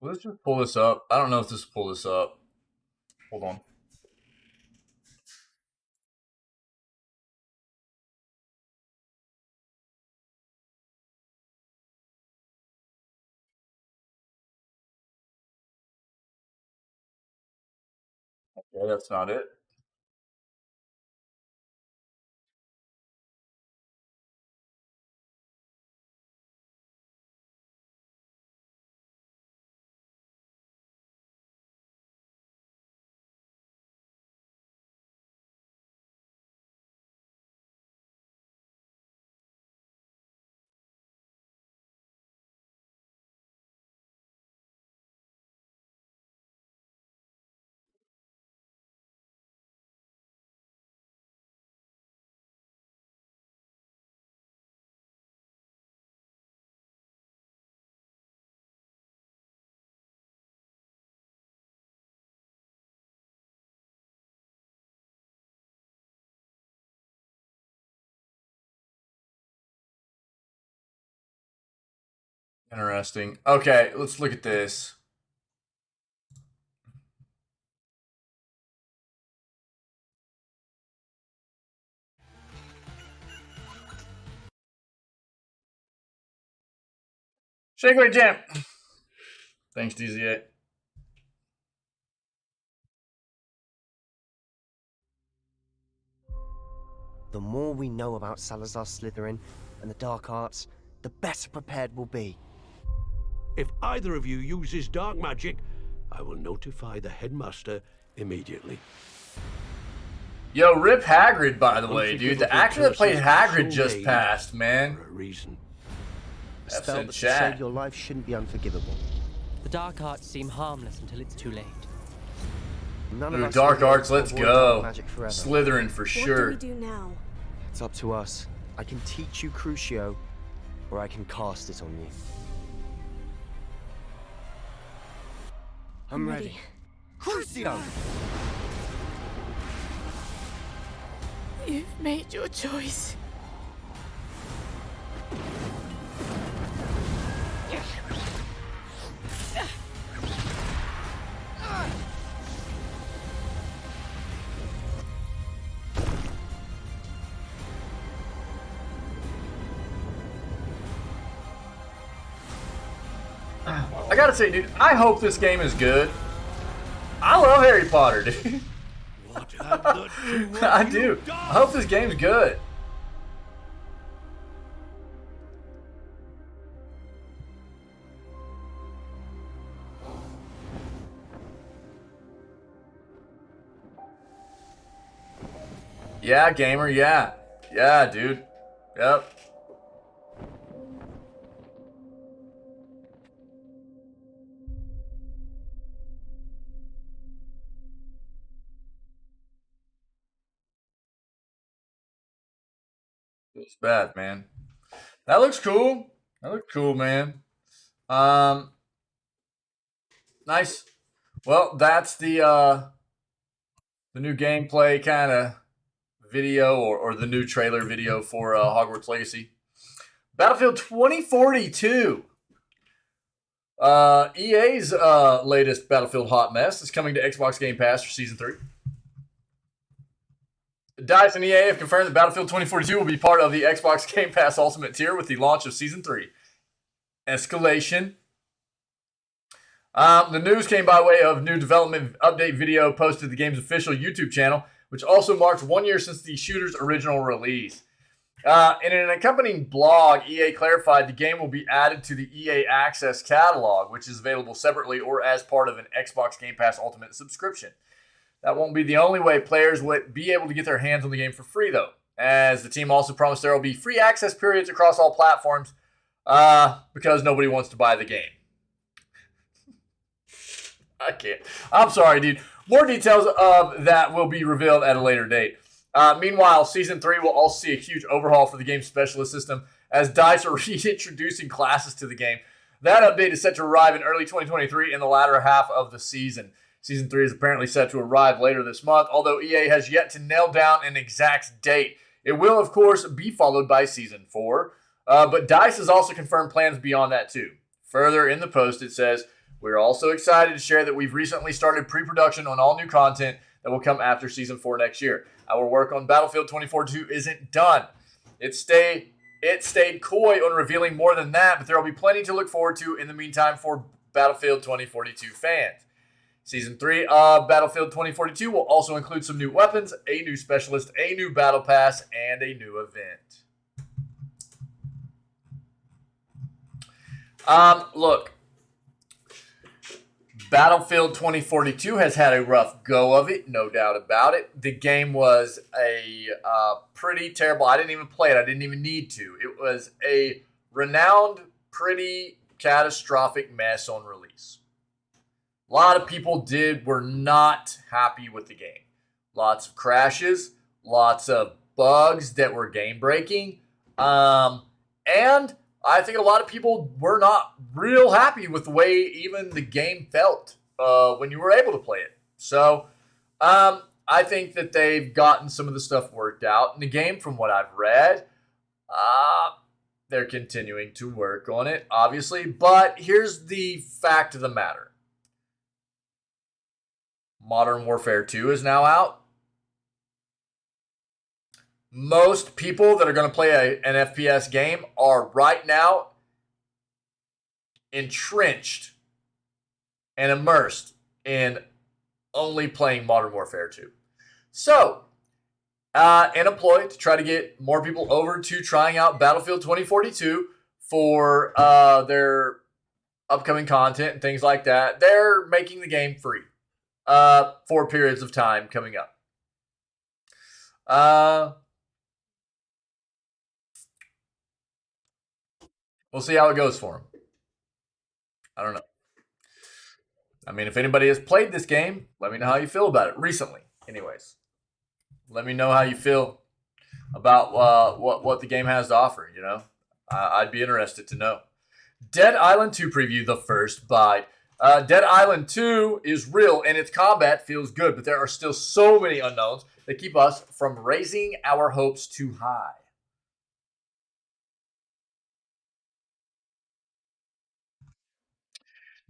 Let's just pull this up. I don't know if this will pull this up. Hold on. Okay, that's not it. Interesting. Okay, let's look at this. Shake weight jam. Thanks, DZ8. The more we know about Salazar Slytherin and the dark arts, the better prepared we'll be. If either of you uses dark magic, I will notify the headmaster immediately. Yo, rip Hagrid, by the way, dude. The actor that played Hagrid just passed, man. For a reason. A F's spell in that to chat. save your life shouldn't be unforgivable. The dark arts seem harmless until it's too late. None of Ooh, us dark will be able arts, to let's avoid go. dark magic forever. Slytherin for sure. What do we do now? It's up to us. I can teach you Crucio, or I can cast it on you. I'm ready. Crucio! You've made your choice. I gotta say, dude, I hope this game is good. I love Harry Potter, dude. What have the two of I you do. done? I hope this game's good. Yeah, gamer, yeah. Yeah, dude. Yep. It's bad, man. That looks cool. That looks cool, man. Nice. Well, that's the new gameplay kind of video or the new trailer video for Hogwarts Legacy. Battlefield 2042. EA's latest Battlefield hot mess is coming to Xbox Game Pass for Season 3. DICE and EA have confirmed that Battlefield 2042 will be part of the Xbox Game Pass Ultimate tier with the launch of Season 3. Escalation. The news came by way of new development update video posted to the game's official YouTube channel, which also marks 1 year since the shooter's original release. In an accompanying blog, EA clarified the game will be added to the EA Access catalog, which is available separately or as part of an Xbox Game Pass Ultimate subscription. That won't be the only way players would be able to get their hands on the game for free, though, as the team also promised there will be free access periods across all platforms because nobody wants to buy the game. I can't. I'm sorry, dude. More details of that will be revealed at a later date. Meanwhile, Season 3 will also see a huge overhaul for the game's specialist system as DICE are reintroducing classes to the game. That update is set to arrive in early 2023 in the latter half of the season. Season 3 is apparently set to arrive later this month, although EA has yet to nail down an exact date. It will, of course, be followed by Season 4, but DICE has also confirmed plans beyond that too. Further in the post, it says, "We're also excited to share that we've recently started pre-production on all new content that will come after Season 4 next year. Our work on Battlefield 2042 isn't done. It stayed coy on revealing more than that, but there will be plenty to look forward to in the meantime for Battlefield 2042 fans. Season 3 of Battlefield 2042 will also include some new weapons, a new specialist, a new battle pass, and a new event." Look, Battlefield 2042 has had a rough go of it, no doubt about it. The game was a pretty terrible. I didn't even play it. I didn't even need to. It was a renowned, pretty catastrophic mess on release. A lot of people were not happy with the game. Lots of crashes, lots of bugs that were game breaking, and I think a lot of people were not real happy with the way even the game felt when you were able to play it. So I think that they've gotten some of the stuff worked out in the game from what I've read. They're continuing to work on it, obviously. But here's the fact of the matter. Modern Warfare 2 is now out. Most people that are going to play an FPS game are right now entrenched and immersed in only playing Modern Warfare 2. So, an employee to try to get more people over to trying out Battlefield 2042 for their upcoming content and things like that, they're making the game free for periods of time coming up. We'll see how it goes for him. I don't know. I mean, if anybody has played this game, let me know how you feel about it recently. Anyways, let me know how you feel about what the game has to offer, you know? I'd be interested to know. Dead Island 2 preview, the first bite. Dead Island 2 is real and its combat feels good, but there are still so many unknowns that keep us from raising our hopes too high.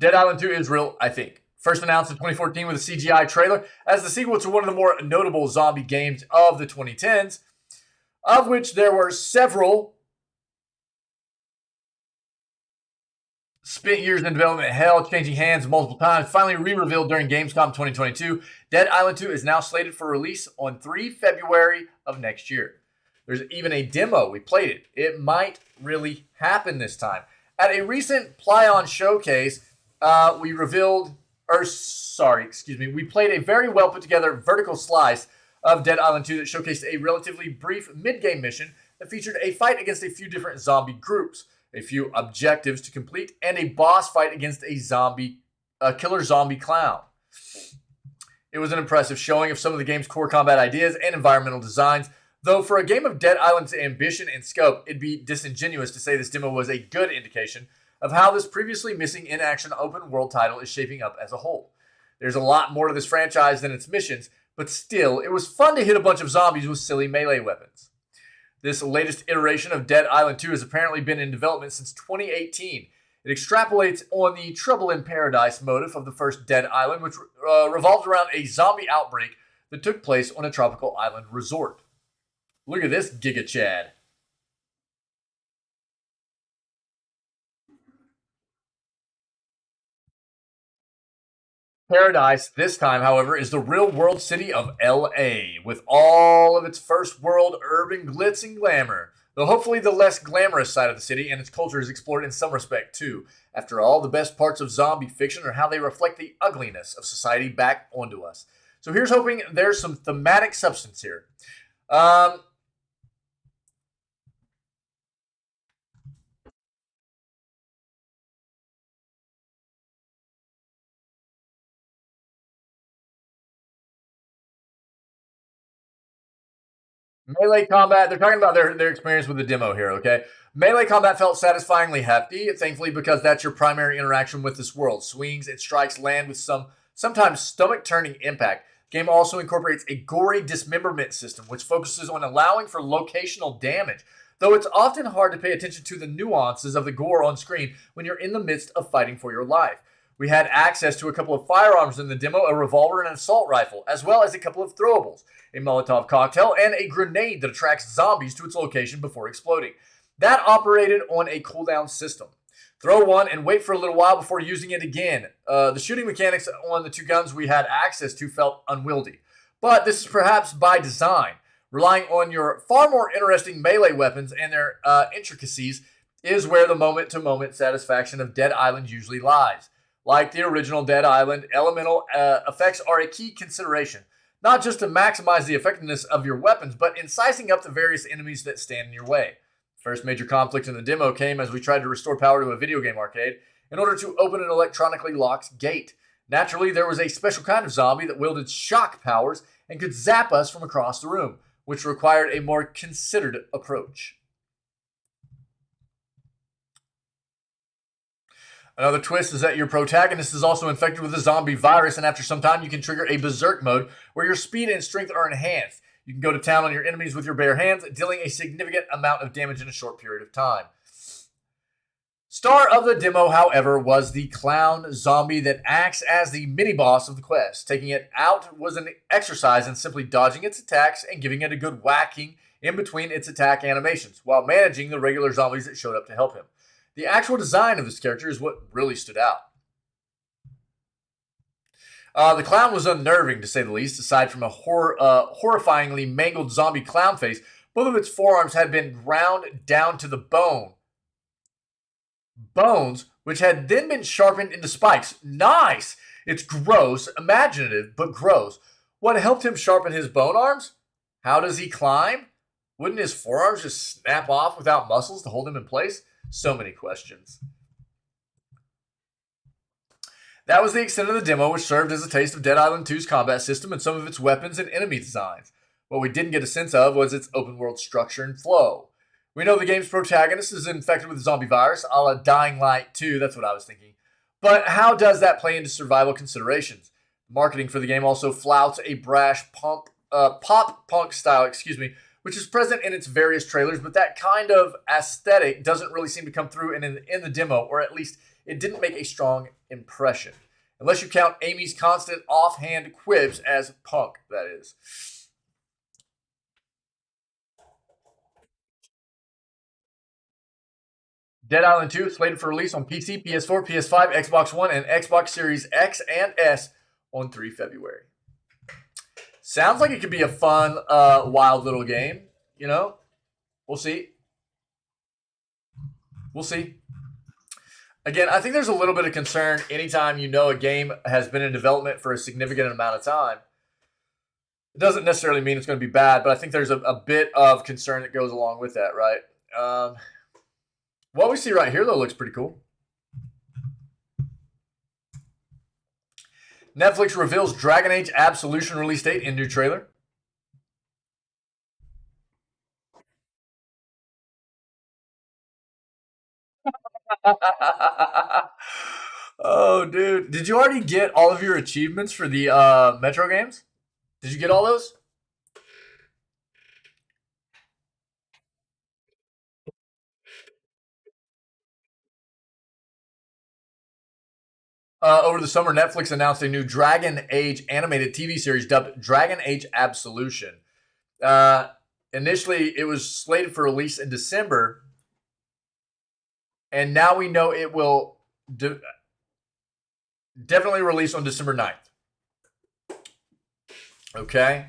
Dead Island 2 is real, I think. First announced in 2014 with a CGI trailer as the sequel to one of the more notable zombie games of the 2010s, of which there were several. Spent years in development hell, changing hands multiple times, finally re-revealed during Gamescom 2022. Dead Island 2 is now slated for release on 3 February of next year. There's even a demo. We played it. It might really happen this time. At a recent Plyon showcase, we played a very well put together vertical slice of Dead Island 2 that showcased a relatively brief mid-game mission that featured a fight against a few different zombie groups, a few objectives to complete, and a boss fight against a killer zombie clown. It was an impressive showing of some of the game's core combat ideas and environmental designs, though for a game of Dead Island's ambition and scope, it'd be disingenuous to say this demo was a good indication of how this previously missing in-action open-world title is shaping up as a whole. There's a lot more to this franchise than its missions, but still, it was fun to hit a bunch of zombies with silly melee weapons. This latest iteration of Dead Island 2 has apparently been in development since 2018. It extrapolates on the Trouble in Paradise motif of the first Dead Island, which revolved around a zombie outbreak that took place on a tropical island resort. Look at this Giga Chad. Paradise, this time, however, is the real-world city of L.A., with all of its first-world urban glitz and glamour. though hopefully the less glamorous side of the city and its culture is explored in some respect too. After all, the best parts of zombie fiction are how they reflect the ugliness of society back onto us. So here's hoping there's some thematic substance here. Melee combat, they're talking about their experience with the demo here, okay? Melee combat felt satisfyingly hefty, thankfully, because that's your primary interaction with this world. Swings and strikes land with sometimes stomach-turning impact. The game also incorporates a gory dismemberment system, which focuses on allowing for locational damage, though it's often hard to pay attention to the nuances of the gore on screen when you're in the midst of fighting for your life. We had access to a couple of firearms in the demo, a revolver and an assault rifle, as well as a couple of throwables, a Molotov cocktail, and a grenade that attracts zombies to its location before exploding. That operated on a cooldown system. Throw one and wait for a little while before using it again. The shooting mechanics on the two guns we had access to felt unwieldy. But this is perhaps by design. Relying on your far more interesting melee weapons and their intricacies is where the moment-to-moment satisfaction of Dead Island usually lies. Like the original Dead Island, elemental effects are a key consideration, not just to maximize the effectiveness of your weapons, but in sizing up the various enemies that stand in your way. First major conflict in the demo came as we tried to restore power to a video game arcade in order to open an electronically locked gate. Naturally, there was a special kind of zombie that wielded shock powers and could zap us from across the room, which required a more considered approach. Another twist is that your protagonist is also infected with a zombie virus, and after some time you can trigger a berserk mode where your speed and strength are enhanced. You can go to town on your enemies with your bare hands, dealing a significant amount of damage in a short period of time. Star of the demo, however, was the clown zombie that acts as the mini-boss of the quest. Taking it out was an exercise in simply dodging its attacks and giving it a good whacking in between its attack animations, while managing the regular zombies that showed up to help him. The actual design of this character is what really stood out. The clown was unnerving, to say the least. Aside from a horrifyingly mangled zombie clown face, both of its forearms had been ground down to the bones, which had then been sharpened into spikes. Nice! It's gross, imaginative, but gross. What helped him sharpen his bone arms? How does he climb? Wouldn't his forearms just snap off without muscles to hold him in place? So many questions. That was the extent of the demo, which served as a taste of Dead Island 2's combat system and some of its weapons and enemy designs. What we didn't get a sense of was its open world structure and flow. We know the game's protagonist is infected with a zombie virus, a la Dying Light 2, that's what I was thinking. But how does that play into survival considerations? Marketing for the game also flouts a brash pop punk style, which is present in its various trailers, but that kind of aesthetic doesn't really seem to come through in the demo, or at least it didn't make a strong impression. Unless you count Amy's constant offhand quips as punk, that is. Dead Island 2 is slated for release on PC, PS4, PS5, Xbox One, and Xbox Series X and S on 3 February. Sounds like it could be a fun, wild little game. You know, we'll see. We'll see. Again, I think there's a little bit of concern anytime you know a game has been in development for a significant amount of time. It doesn't necessarily mean it's going to be bad, but I think there's a bit of concern that goes along with that, right? What we see right here, though, looks pretty cool. Netflix reveals Dragon Age Absolution release date in new trailer. Oh, dude. Did you already get all of your achievements for the Metro games? Did you get all those? Over the summer, Netflix announced a new Dragon Age animated TV series dubbed Dragon Age Absolution. Initially, it was slated for release in December, and now we know it will definitely release on December 9th. Okay.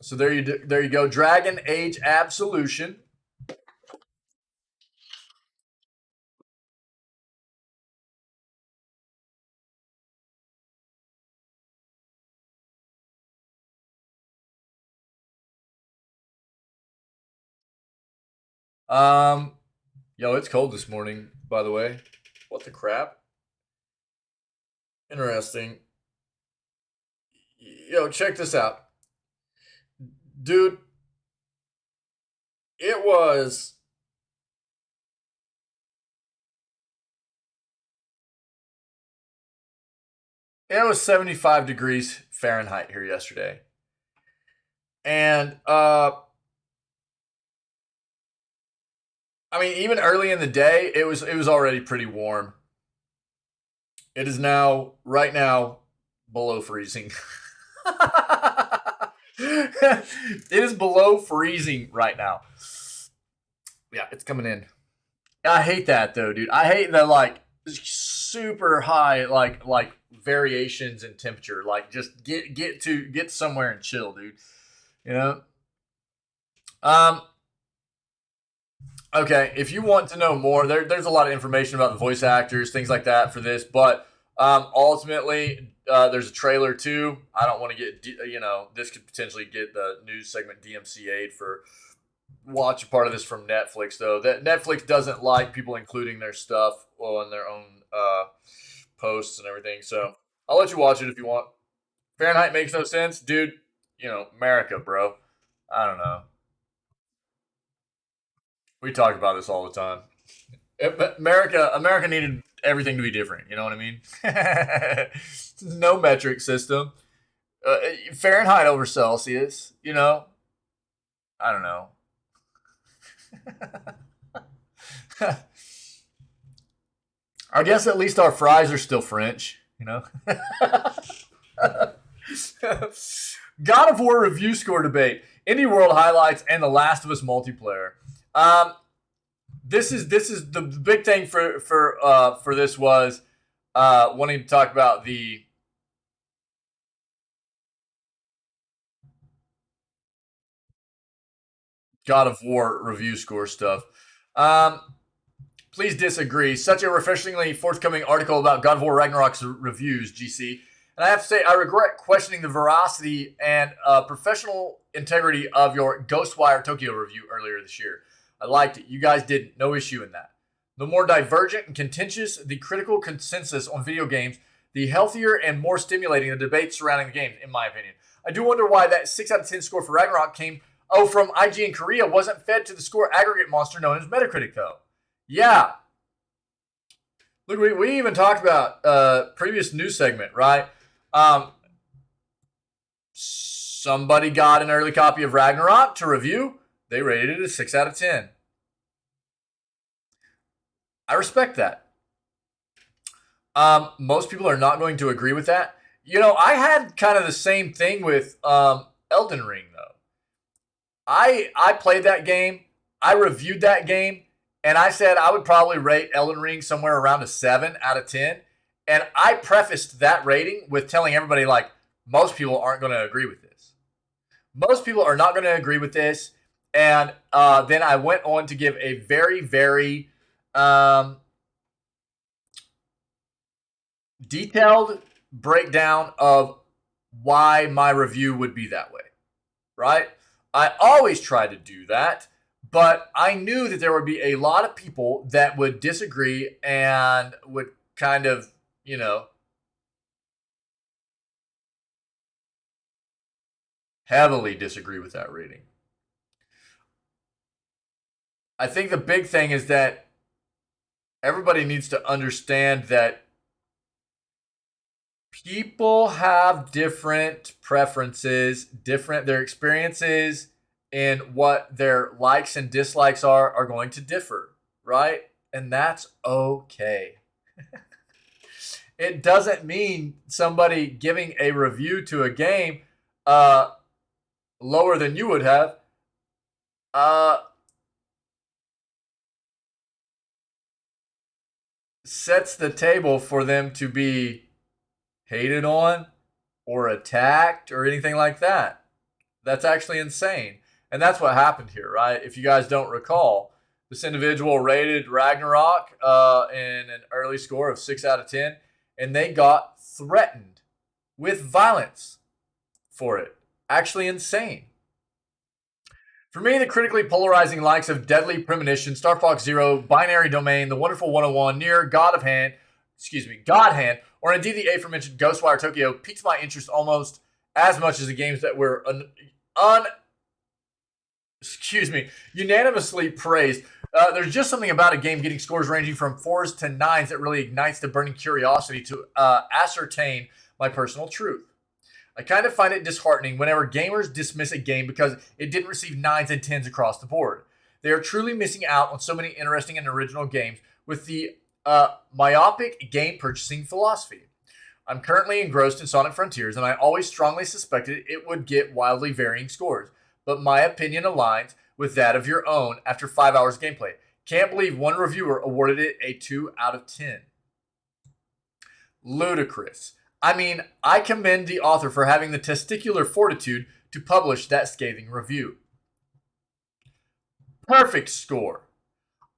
So there you go. Dragon Age Absolution. Yo, it's cold this morning, by the way. What the crap? Interesting. Yo, check this out. Dude, it was it was 75 degrees Fahrenheit here yesterday. And I mean, even early in the day, it was already pretty warm. It is right now below freezing. It is below freezing right now. Yeah, it's coming in. I hate that though, dude. I hate the like super high like variations in temperature. Like just get somewhere and chill, dude. You know? Okay, if you want to know more, there's a lot of information about the voice actors, things like that for this, but ultimately, there's a trailer too. I don't want to get, this could potentially get the news segment DMCA'd for watch a part of this from Netflix, though. That Netflix doesn't like people including their stuff on their own posts and everything, so I'll let you watch it if you want. Fahrenheit makes no sense, dude. America, bro. I don't know. We talk about this all the time. America needed everything to be different. You know what I mean? No metric system. Fahrenheit over Celsius. I don't know. I guess at least our fries are still French. God of War review score debate, Indie World highlights, and The Last of Us multiplayer. This is the big thing for this was wanting to talk about the God of War review score stuff. Please disagree. Such a refreshingly forthcoming article about God of War Ragnarok's reviews, GC. And I have to say, I regret questioning the veracity and professional integrity of your Ghostwire Tokyo review earlier this year. I liked it. You guys didn't. No issue in that. The more divergent and contentious the critical consensus on video games, the healthier and more stimulating the debate surrounding the games, in my opinion. I do wonder why that 6 out of 10 score for Ragnarok came from IG in Korea wasn't fed to the score aggregate monster known as Metacritic, though. Yeah. Look, we even talked about previous news segment, right? Somebody got an early copy of Ragnarok to review. They rated it a 6 out of 10. I respect that. Most people are not going to agree with that. I had kind of the same thing with Elden Ring, though. I played that game. I reviewed that game. And I said I would probably rate Elden Ring somewhere around a 7 out of 10. And I prefaced that rating with telling everybody, like, most people aren't going to agree with this. Most people are not going to agree with this. And then I went on to give a very, very detailed breakdown of why my review would be that way, right? I always try to do that, but I knew that there would be a lot of people that would disagree and would kind of, heavily disagree with that rating. I think the big thing is that everybody needs to understand that people have different preferences, their experiences and what their likes and dislikes are going to differ, right? And that's okay. It doesn't mean somebody giving a review to a game lower than you would have sets the table for them to be hated on or attacked or anything like that. That's actually insane. And that's what happened here, right? If you guys don't recall, this individual rated Ragnarok in an early score of 6 out of 10, and they got threatened with violence for it. Actually insane. For me, the critically polarizing likes of Deadly Premonition, Star Fox Zero, Binary Domain, The Wonderful 101, Near, God Hand, or indeed the aforementioned Ghostwire Tokyo piques my interest almost as much as the games that were unanimously praised. There's just something about a game getting scores ranging from 4s to 9s that really ignites the burning curiosity to ascertain my personal truth. I kind of find it disheartening whenever gamers dismiss a game because it didn't receive 9s and 10s across the board. They are truly missing out on so many interesting and original games with the myopic game purchasing philosophy. I'm currently engrossed in Sonic Frontiers, and I always strongly suspected it would get wildly varying scores, but my opinion aligns with that of your own after 5 hours gameplay. Can't believe one reviewer awarded it a 2 out of 10. Ludicrous. I mean, I commend the author for having the testicular fortitude to publish that scathing review. Perfect score.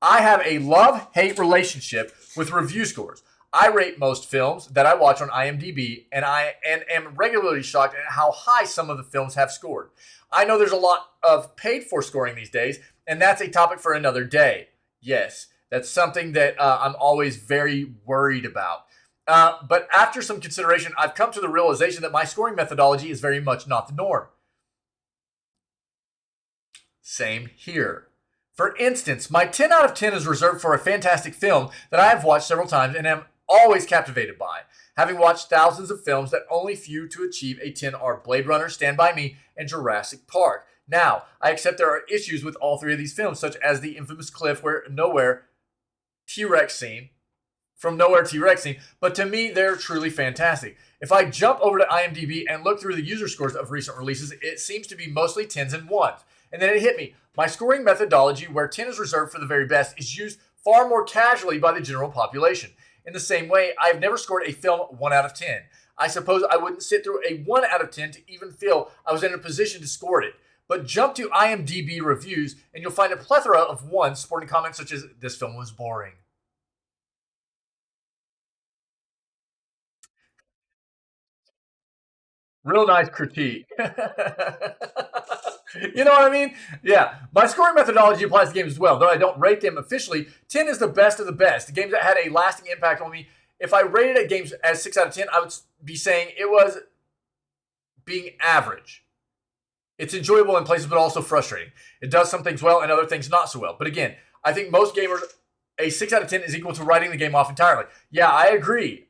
I have a love-hate relationship with review scores. I rate most films that I watch on IMDb, and am regularly shocked at how high some of the films have scored. I know there's a lot of paid-for scoring these days, and that's a topic for another day. Yes, that's something that I'm always very worried about. But after some consideration, I've come to the realization that my scoring methodology is very much not the norm. Same here. For instance, my 10 out of 10 is reserved for a fantastic film that I have watched several times and am always captivated by. Having watched thousands of films that only few to achieve a 10 are Blade Runner, Stand By Me, and Jurassic Park. Now, I accept there are issues with all three of these films, such as the infamous cliff where nowhere T-Rex scene, but to me, they're truly fantastic. If I jump over to IMDb and look through the user scores of recent releases, it seems to be mostly 10s and 1s. And then it hit me. My scoring methodology, where 10 is reserved for the very best, is used far more casually by the general population. In the same way, I've never scored a film 1 out of 10. I suppose I wouldn't sit through a 1 out of 10 to even feel I was in a position to score it. But jump to IMDb reviews and you'll find a plethora of 1s sporting comments such as, "This film was boring." Real nice critique. You know what I mean? Yeah. My scoring methodology applies to games as well. Though I don't rate them officially, 10 is the best of the best. The games that had a lasting impact on me. If I rated a game as 6 out of 10, I would be saying it was being average. It's enjoyable in places, but also frustrating. It does some things well and other things not so well. But again, I think most gamers, a 6 out of 10 is equal to writing the game off entirely. Yeah, I agree.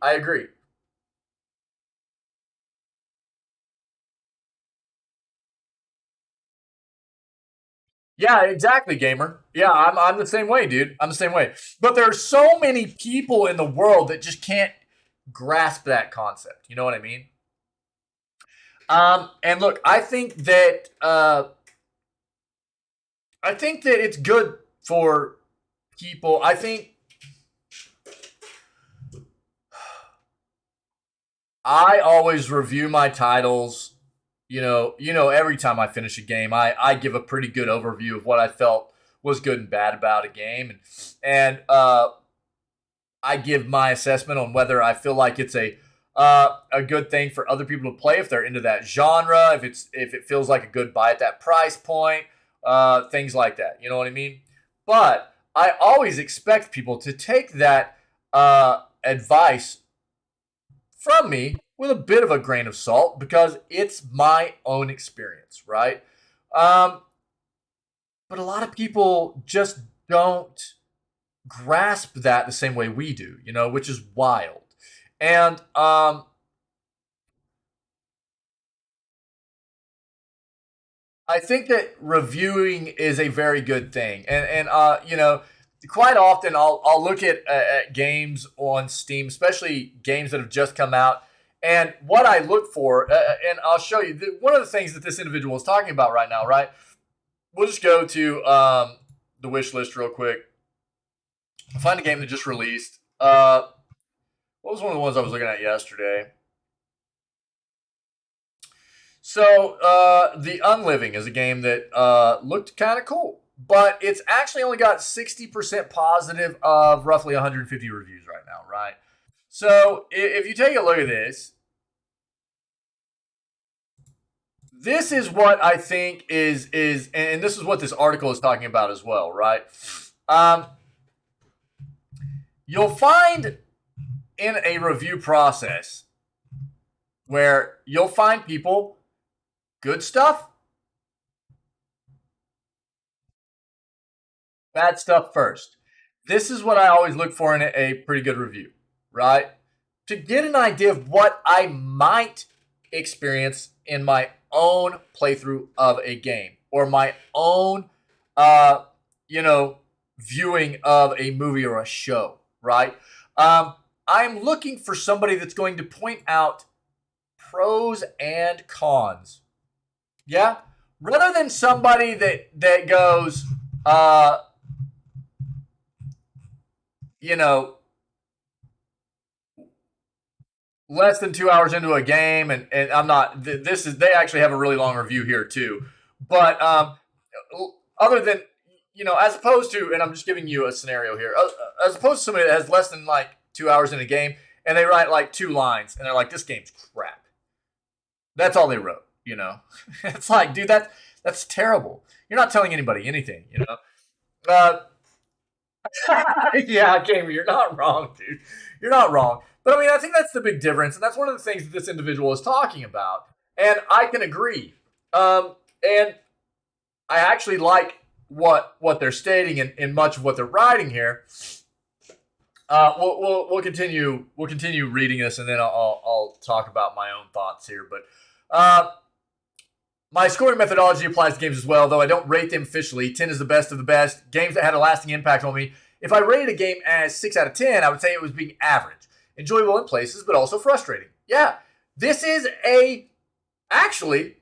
Yeah, exactly, gamer. Yeah, I'm the same way, dude. I'm the same way. But there are so many people in the world that just can't grasp that concept. You know what I mean? And look, I think that it's good for people. I always review my titles. Every time I finish a game, I give a pretty good overview of what I felt was good and bad about a game, and I give my assessment on whether I feel like it's a good thing for other people to play if they're into that genre, if it feels like a good buy at that price point, things like that. You know what I mean? But I always expect people to take that advice from me with a bit of a grain of salt because it's my own experience, right? But a lot of people just don't grasp that the same way we do, which is wild. And I think that reviewing is a very good thing, and quite often I'll look at games on Steam, especially games that have just come out, and what I look for, and I'll show you one of the things that this individual is talking about right now. Right, we'll just go to the wish list real quick. Find a game that just released. What was one of the ones I was looking at yesterday? So, The Unliving is a game that looked kind of cool, but it's actually only got 60% positive of roughly 150 reviews right now, right? So, if you take a look at this, this is what I think is, and this is what this article is talking about as well, right? You'll find in a review process where you'll find people, good stuff, bad stuff first. This is what I always look for in a pretty good review, right? To get an idea of what I might experience in my own playthrough of a game or my own, viewing of a movie or a show, right? I'm looking for somebody that's going to point out pros and cons. Yeah? Rather than somebody that goes, less than 2 hours into a game, and I'm not. This is they actually have a really long review here too, but other than as opposed to, and I'm just giving you a scenario here, as opposed to somebody that has less than like 2 hours in a game and they write like 2 lines and they're like, this game's crap. That's all they wrote. It's like, dude, that's terrible. You're not telling anybody anything. Yeah, Gamer, you're not wrong, dude. You're not wrong. But I mean, I think that's the big difference, and that's one of the things that this individual is talking about. And I can agree. And I actually like what they're stating in much of what they're writing here. We'll continue reading this, and then I'll talk about my own thoughts here. But my scoring methodology applies to games as well, though I don't rate them officially. 10 is the best of the best. Games that had a lasting impact on me. If I rated a game as 6 out of 10, I would say it was being average. Enjoyable in places, but also frustrating. Yeah, this is actually,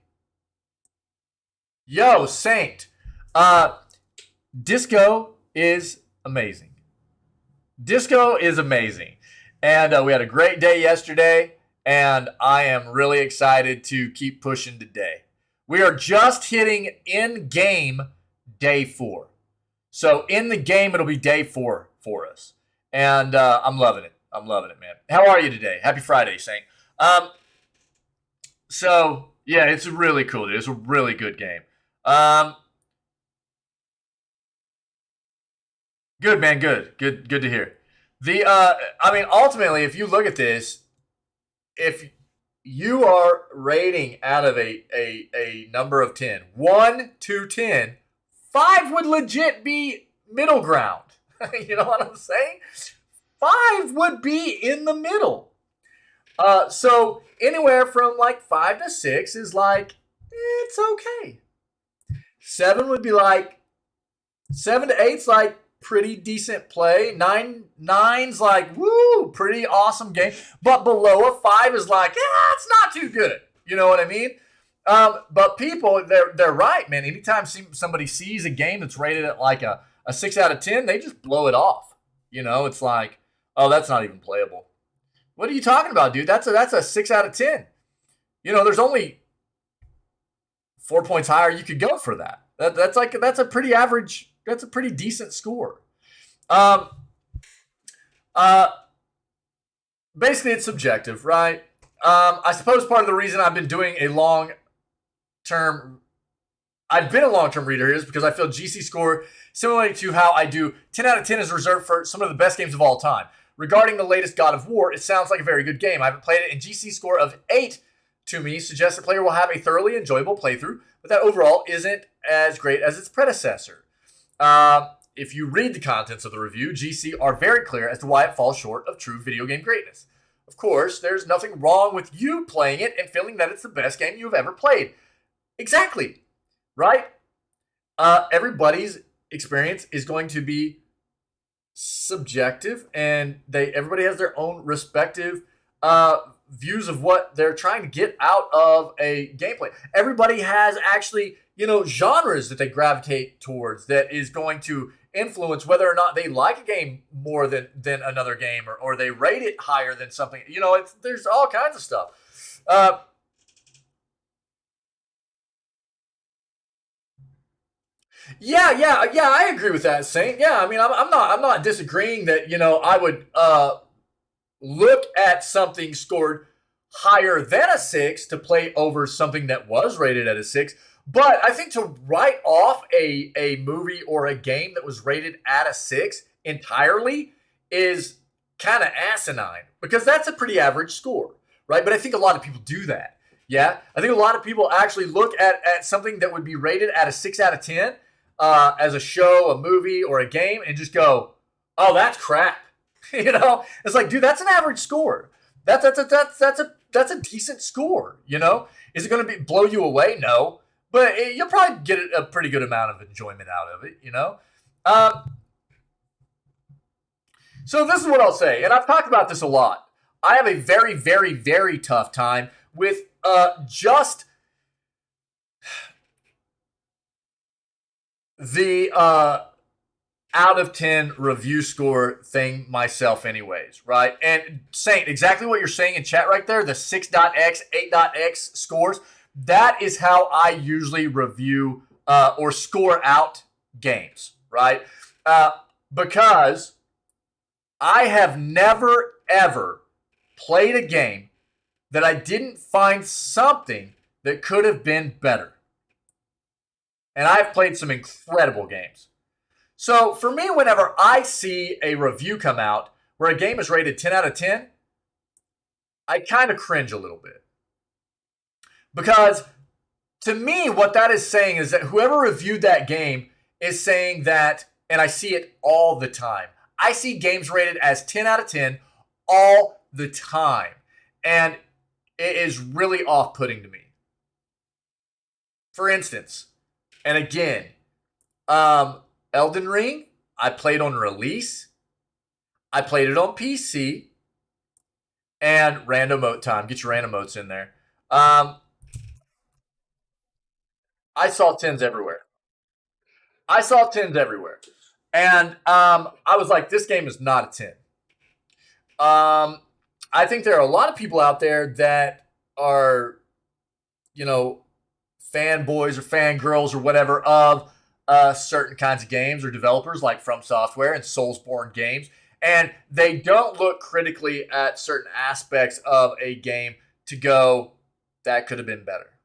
Saint. Disco is amazing. Disco is amazing. And we had a great day yesterday, and I am really excited to keep pushing today. We are just hitting in-game day 4. So in the game, it'll be day 4 for us. And I'm loving it. I'm loving it, man. How are you today? Happy Friday, Saint. So, yeah, it's really cool, dude. It's a really good game. Good, man. Good to hear. Ultimately, if you look at this, if you are rating out of a number of 10, 1 to 10, 5 would legit be middle ground. You know what I'm saying? 5 would be in the middle. So anywhere from like 5 to 6 is like, it's okay. 7 would be like, 7 to 8's like pretty decent play. 9's like, woo, pretty awesome game. But below a 5 is like, it's not too good. You know what I mean? But people, they're right, man. Anytime somebody sees a game that's rated at like a 6 out of 10, they just blow it off. It's like, oh, that's not even playable. What are you talking about, dude? That's a 6 out of 10. There's only 4 points higher you could go for that. That's a pretty average. That's a pretty decent score. Basically, it's subjective, right? I suppose part of the reason I've been doing a long-term reader here is because I feel GC score similarly to how I do 10 out of 10 is reserved for some of the best games of all time. Regarding the latest God of War, it sounds like a very good game. I haven't played it, and GC score of 8 to me suggests the player will have a thoroughly enjoyable playthrough, but that overall isn't as great as its predecessor. If you read the contents of the review, GC are very clear as to why it falls short of true video game greatness. Of course, there's nothing wrong with you playing it and feeling that it's the best game you've ever played. Exactly. Right? Everybody's experience is going to be subjective, and everybody has their own respective views of what they're trying to get out of a gameplay. Everybody has actually, genres that they gravitate towards that is going to influence whether or not they like a game more than another game, or they rate it higher than something. There's all kinds of stuff. Yeah. I agree with that, Saint. Yeah, I mean, I'm not disagreeing that I would look at something scored higher than a 6 to play over something that was rated at a 6. But I think to write off a movie or a game that was rated at a 6 entirely is kind of asinine because that's a pretty average score, right? But I think a lot of people do that. Yeah, I think a lot of people actually look at something that would be rated at a 6 out of 10 as a show, a movie, or a game and just go, oh, that's crap. It's like, dude, that's an average score. That's a decent score. Is it going to blow you away? No, but you'll probably get a pretty good amount of enjoyment out of it. So this is what I'll say, and I've talked about this a lot. I have a very, very, very tough time with just the out of 10 review score thing myself anyways, right? And Saint, exactly what you're saying in chat right there, the 6.x, 8.x scores, that is how I usually review or score out games, right? Because I have never, ever played a game that I didn't find something that could have been better. And I've played some incredible games. So for me, whenever I see a review come out where a game is rated 10 out of 10, I kind of cringe a little bit. Because to me, what that is saying is that whoever reviewed that game is saying that, and I see it all the time. I see games rated as 10 out of 10 all the time. And it is really off-putting to me. For instance, and again, Elden Ring, I played on release. I played it on PC. And random emote time. Get your random emotes in there. I saw 10s everywhere. And I was like, this game is not a 10. I think there are a lot of people out there that are, fanboys or fangirls or whatever of certain kinds of games or developers like From Software and Soulsborne games. And they don't look critically at certain aspects of a game to go, that could have been better.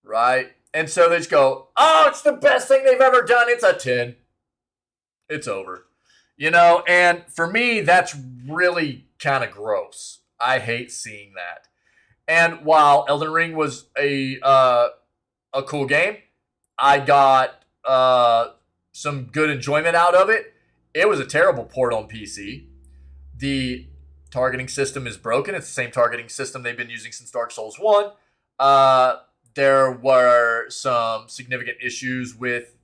Right? And so they just go, oh, it's the best thing they've ever done. It's a 10. It's over. And for me, that's really kind of gross. I hate seeing that. And while Elden Ring was a cool game, I got some good enjoyment out of it. It was a terrible port on PC. The targeting system is broken. It's the same targeting system they've been using since Dark Souls 1. There were some significant issues with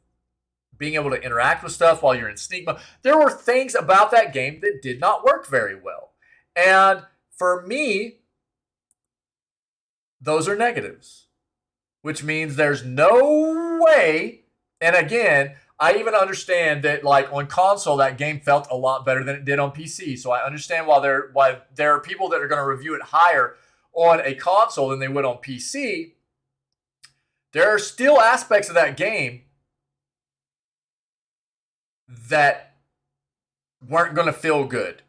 being able to interact with stuff while you're in sneak mode. There were things about that game that did not work very well. And for me, those are negatives, which means there's no way. And again, I even understand that like on console, that game felt a lot better than it did on PC. So I understand why there are people that are going to review it higher on a console than they would on PC. There are still aspects of that game that weren't going to feel good.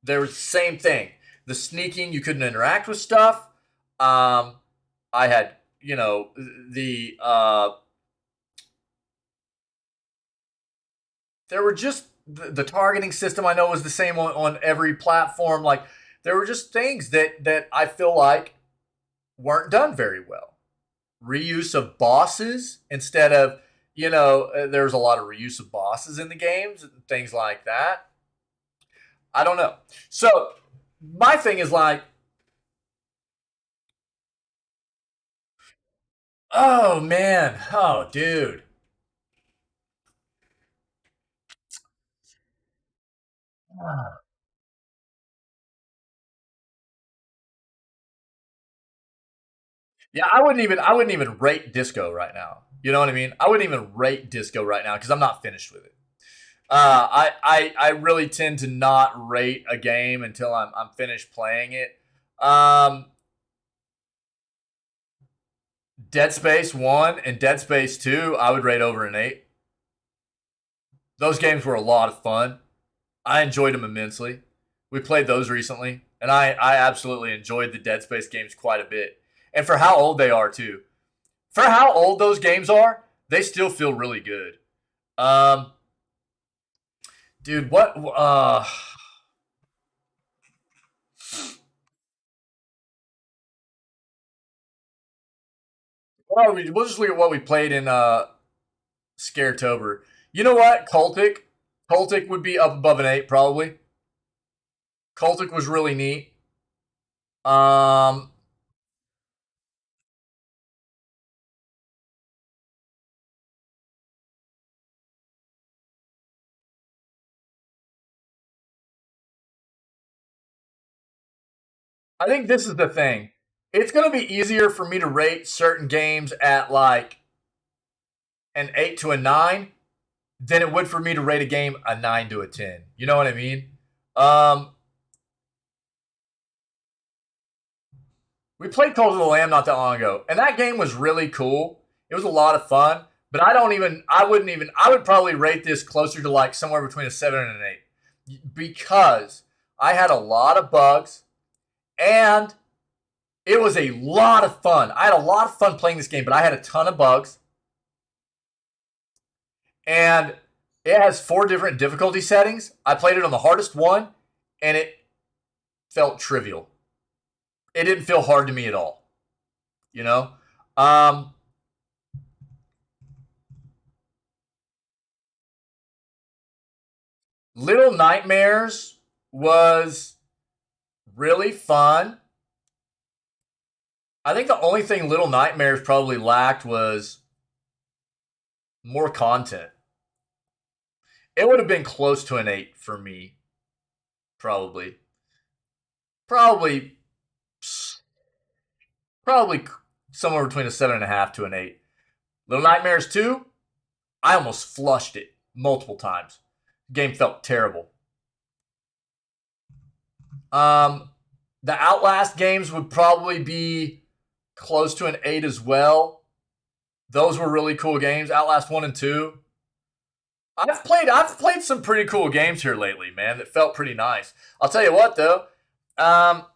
There was the same thing. The sneaking, you couldn't interact with stuff. I had, there were just the targeting system I know was the same on every platform. Like there were just things that I feel like weren't done very well. Reuse of bosses instead of, there's a lot of reuse of bosses in the games and things like that. I don't know. So my thing is like, oh man, oh dude. Yeah, I wouldn't even rate Disco right now. You know what I mean? I wouldn't even rate Disco right now because I'm not finished with it. I really tend to not rate a game until I'm finished playing it. Dead Space 1 and Dead Space 2, I would rate over an 8. Those games were a lot of fun. I enjoyed them immensely. We played those recently, and I absolutely enjoyed the Dead Space games quite a bit. And for how old they are, too. For how old those games are, they still feel really good. Dude, what? Well, we'll just look at what we played in Scaretober. You know what? Cultic would be up above an 8, probably. Cultic was really neat. I think this is the thing. It's going to be easier for me to rate certain games at like an 8 to a 9 than it would for me to rate a game a 9 to a 10. You know what I mean? We played Cult of the Lamb not that long ago, and that game was really cool. It was a lot of fun, but I would probably rate this closer to like somewhere between a 7 and an 8 because I had a lot of bugs and it was a lot of fun. I had a lot of fun playing this game, but I had a ton of bugs. And it has 4 different difficulty settings. I played it on the hardest one, and it felt trivial. It didn't feel hard to me at all. You know? Little Nightmares was really fun. I think the only thing Little Nightmares probably lacked was more content. It would have been close to an 8 for me. Probably somewhere between a 7.5 to an 8. Little Nightmares 2, I almost flushed it multiple times. The game felt terrible. The Outlast games would probably be close to an 8 as well. Those were really cool games. Outlast 1 and 2. I've played some pretty cool games here lately, man, that felt pretty nice. I'll tell you what, though. There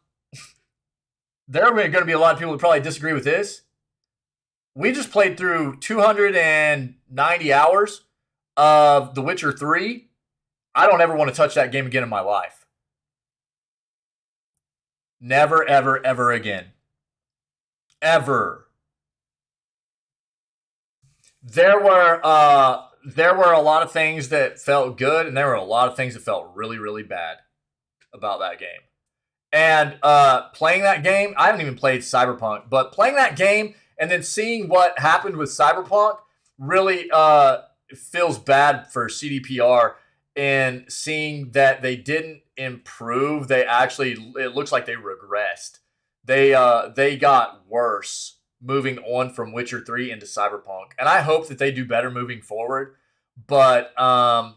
are going to be a lot of people who probably disagree with this. We just played through 290 hours of The Witcher 3. I don't ever want to touch that game again in my life. Never, ever, ever again. Ever. There were a lot of things that felt good, and there were a lot of things that felt really, really bad about that game. And playing that game, I haven't even played Cyberpunk, but playing that game and then seeing what happened with Cyberpunk really feels bad for CDPR, and seeing that they didn't improve. It looks like they regressed. They got worse moving on from Witcher 3 into Cyberpunk. And I hope that they do better moving forward. But I'm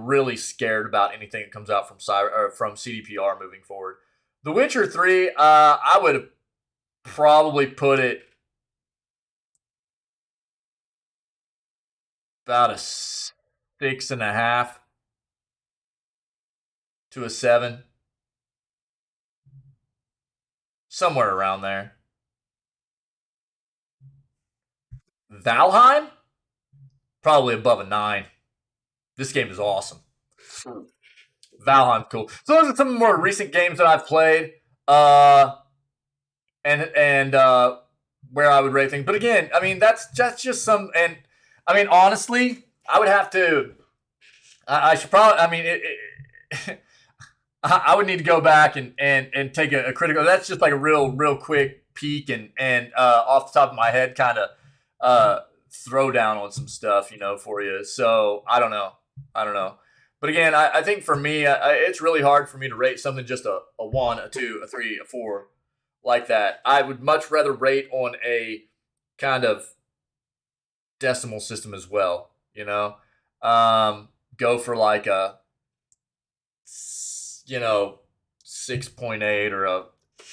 really scared about anything that comes out from CDPR moving forward. The Witcher 3, I would probably put it about a 6.5 to a 7. Somewhere around there. Valheim? Probably above a 9. This game is awesome. Valheim's cool. So those are some more recent games that I've played. And where I would rate things. But again, I mean, that's just some. And I mean, honestly, I would have to. I should probably. I mean, I would need to go back and take a critical. That's just like a real quick peek and off the top of my head, kind of throw down on some stuff, for you. So I don't know. But again, I think for me, it's really hard for me to rate something just a 1, a 2, a 3, a 4 like that. I would much rather rate on a kind of decimal system as well, go for like a 6.8 or a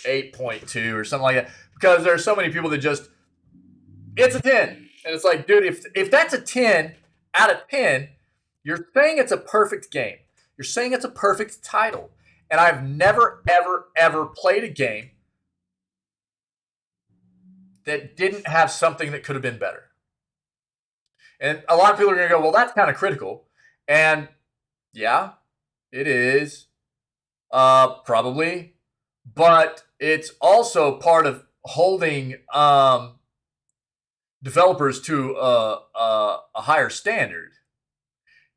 8.2 or something like that, because there are so many people that just, it's a 10. And it's like, dude, if that's a 10 out of 10, You're saying it's a perfect game. You're saying it's a perfect title. And I've never, ever, ever played a game that didn't have something that could have been better. And a lot of people are going to go, well, that's kind of critical. And yeah, it is. Probably. But it's also part of holding developers to a higher standard.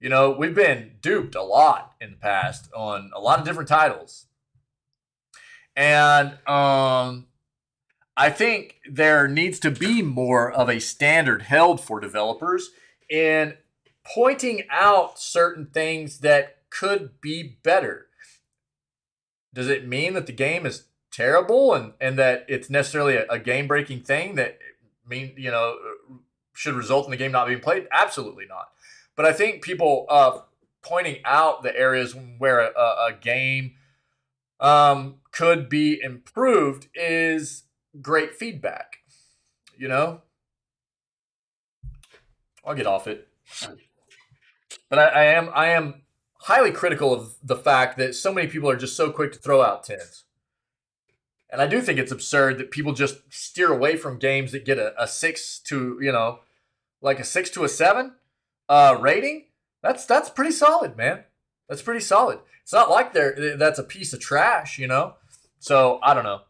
You know, we've been duped a lot in the past on a lot of different titles. And I think there needs to be more of a standard held for developers in pointing out certain things that could be better. Does it mean that the game is terrible and that it's necessarily a game-breaking thing that should result in the game not being played? Absolutely not. But I think people pointing out the areas where a game could be improved is great feedback. You know? I'll get off it. But I am highly critical of the fact that so many people are just so quick to throw out 10s. And I do think it's absurd that people just steer away from games that get a 6 to, like a 6 to a 7 rating. That's pretty solid, man. That's pretty solid. It's not like that's a piece of trash, So, I don't know.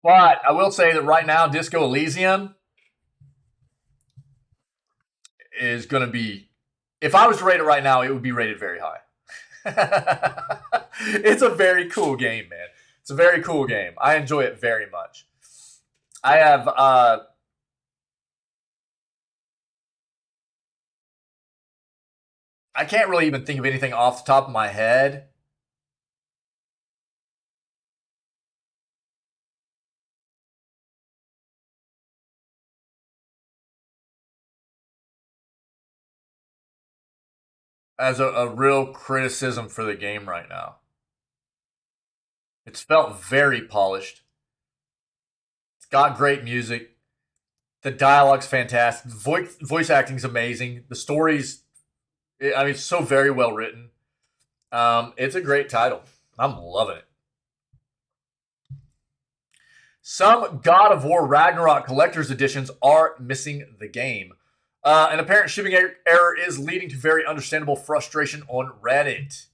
But I will say that right now, Disco Elysium is going to be, if I was to rate it right now, it would be rated very high. It's a very cool game, man. It's a very cool game. I enjoy it very much. I have I can't really even think of anything off the top of my head. As a real criticism for the game right now. It's felt very polished. It's got great music. The dialogue's fantastic. The voice acting's amazing. The story's, it's so very well written. It's a great title. I'm loving it. Some God of War Ragnarok Collector's Editions are missing the game. An apparent shipping error is leading to very understandable frustration on Reddit.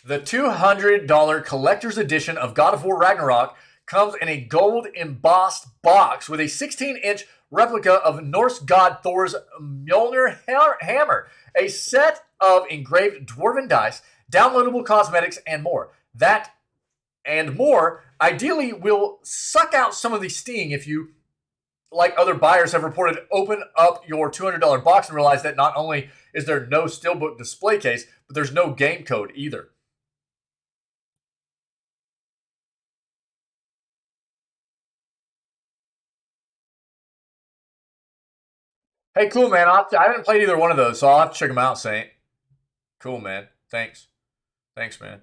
The $200 collector's edition of God of War Ragnarok comes in a gold embossed box with a 16-inch replica of Norse god Thor's Mjolnir hammer, a set of engraved dwarven dice, downloadable cosmetics, and more. That and more ideally will suck out some of the sting if you, like other buyers have reported, open up your $200 box and realize that not only is there no steelbook display case, but there's no game code either. Hey, cool, man. I haven't played either one of those, so I'll have to check them out, Saint. Cool, man. Thanks, man.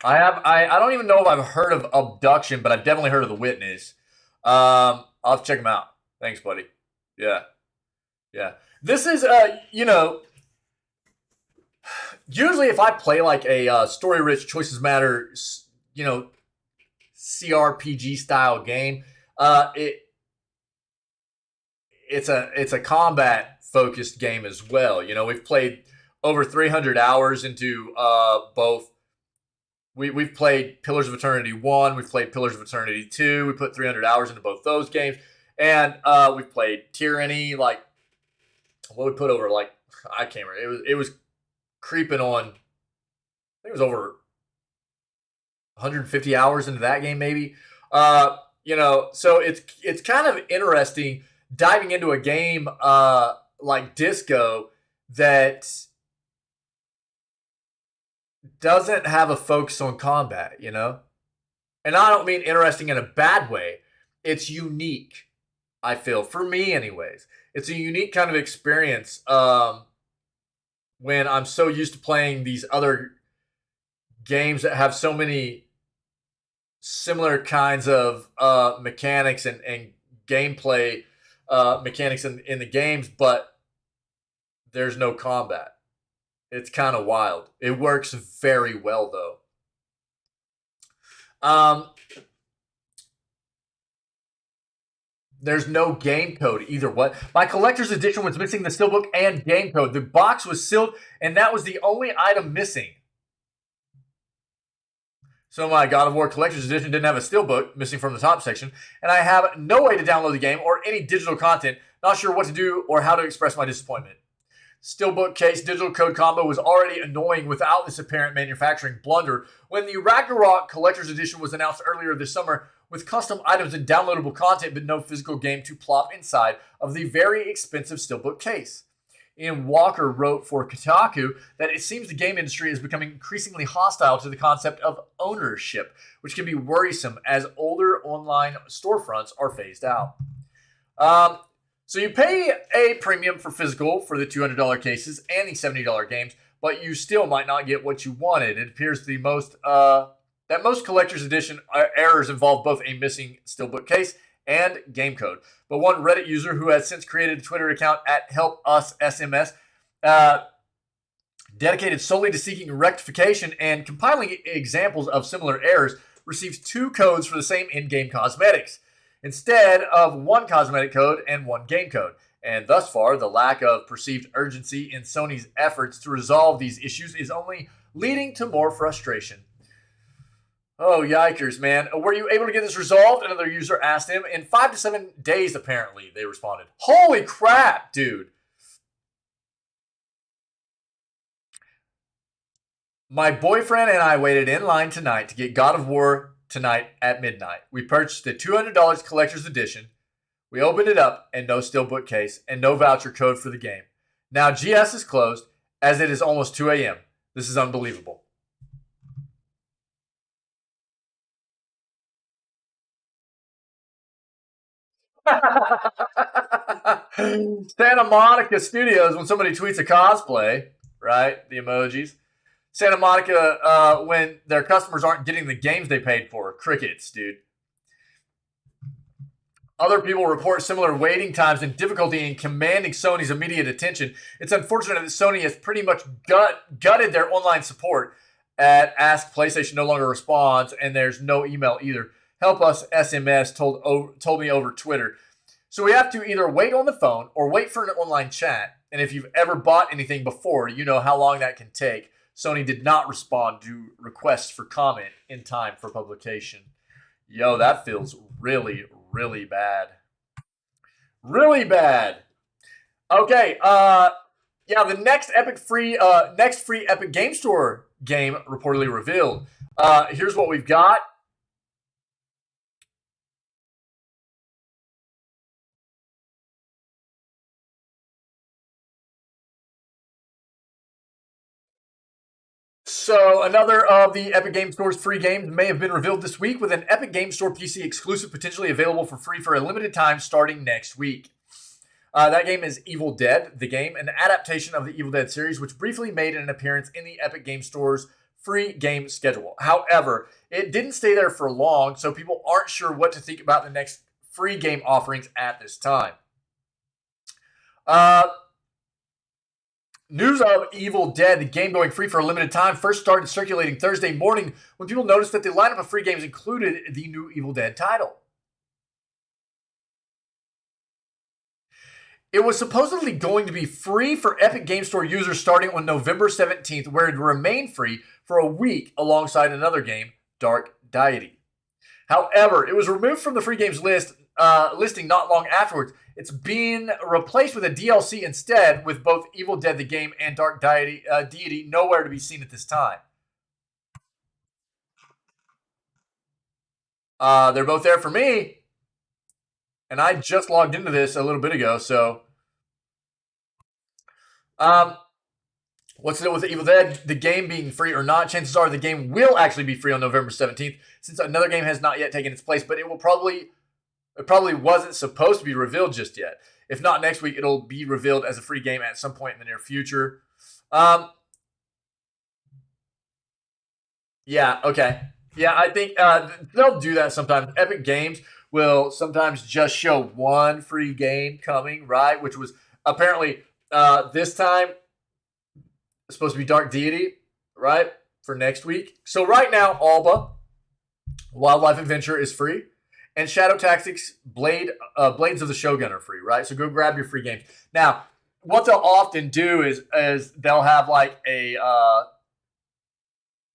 I don't even know if I've heard of Abduction, but I've definitely heard of The Witness. I'll have to check them out. Thanks, buddy. Yeah. This is, usually if I play like a story-rich, choices matter, CRPG style game, it's a combat focused game as well. We've played over 300 hours into both. We've played Pillars of Eternity 1, we've played Pillars of Eternity 2, we put 300 hours into both those games, and we've played Tyranny, like, what we put over, like, I can't remember, it was creeping on, I think it was over 150 hours into that game, maybe, so it's kind of interesting diving into a game like Disco that doesn't have a focus on combat, And I don't mean interesting in a bad way. It's unique, I feel. For me, anyways. It's a unique kind of experience when I'm so used to playing these other games that have so many similar kinds of mechanics and gameplay mechanics in the games, but there's no combat. It's kind of wild. It works very well, though. There's no game code either. What? My collector's edition was missing the steelbook and game code. The box was sealed, and that was the only item missing. So my God of War collector's edition didn't have a steelbook, missing from the top section, and I have no way to download the game or any digital content. Not sure what to do or how to express my disappointment. Steelbook case digital code combo was already annoying without this apparent manufacturing blunder. When the Ragnarok collector's edition was announced earlier this summer, with custom items and downloadable content but no physical game to plop inside of the very expensive steelbook case. Ian Walker wrote for Kotaku that it seems the game industry is becoming increasingly hostile to the concept of ownership, which can be worrisome as older online storefronts are phased out. So you pay a premium for physical for the $200 cases and the $70 games, but you still might not get what you wanted. It appears that most collector's edition errors involve both a missing steelbook case and game code. But one Reddit user who has since created a Twitter account at HelpUsSMS, dedicated solely to seeking rectification and compiling examples of similar errors, received 2 codes for the same in-game cosmetics, instead of 1 cosmetic code and 1 game code. And thus far, the lack of perceived urgency in Sony's efforts to resolve these issues is only leading to more frustration. Oh, yikers, man. Were you able to get this resolved? Another user asked him. In 5 to 7 days, apparently, they responded. Holy crap, dude. My boyfriend and I waited in line tonight to get God of War tonight at midnight. We purchased the $200 collector's edition. We opened it up and no steelbook case and no voucher code for the game. Now GS is closed as it is almost 2 a.m. This is unbelievable. Santa Monica Studios, when somebody tweets a cosplay, right? The emojis. Santa Monica, when their customers aren't getting the games they paid for. Crickets, dude. Other people report similar waiting times and difficulty in commanding Sony's immediate attention. It's unfortunate that Sony has pretty much gutted their online support at Ask PlayStation no longer responds, and there's no email either. Help Us SMS told me over Twitter. So we have to either wait on the phone or wait for an online chat. And if you've ever bought anything before, you know how long that can take. Sony did not respond to requests for comment in time for publication. Yo, that feels really, really bad. Really bad. Okay, yeah, the next free Epic Game Store game reportedly revealed. Here's what we've got. So another of the Epic Game Store's free games may have been revealed this week, with an Epic Game Store PC exclusive potentially available for free for a limited time starting next week. That game is Evil Dead, the game, an adaptation of the Evil Dead series, which briefly made an appearance in the Epic Game Store's free game schedule. However, it didn't stay there for long, so people aren't sure what to think about the next free game offerings at this time. News of Evil Dead, the game going free for a limited time, first started circulating Thursday morning when people noticed that the lineup of free games included the new Evil Dead title. It was supposedly going to be free for Epic Game Store users starting on November 17th, where it would remain free for a week alongside another game, Dark Deity. However, it was removed from the free games listing not long afterwards. It's being replaced with a DLC instead, with both Evil Dead the game and Dark Deity nowhere to be seen at this time. They're both there for me, and I just logged into this a little bit ago, so... what's the deal with Evil Dead? The game being free or not, chances are the game will actually be free on November 17th, since another game has not yet taken its place, but it probably wasn't supposed to be revealed just yet. If not next week, it'll be revealed as a free game at some point in the near future. Yeah, okay. Yeah, I think they'll do that sometimes. Epic Games will sometimes just show one free game coming, right? Which was apparently this time supposed to be Dark Deity, right? For next week. So right now, Alba, Wildlife Adventure is free. And Shadow Tactics, Blades of the Shogun are free, right? So go grab your free games. Now, what they'll often do is they'll have like a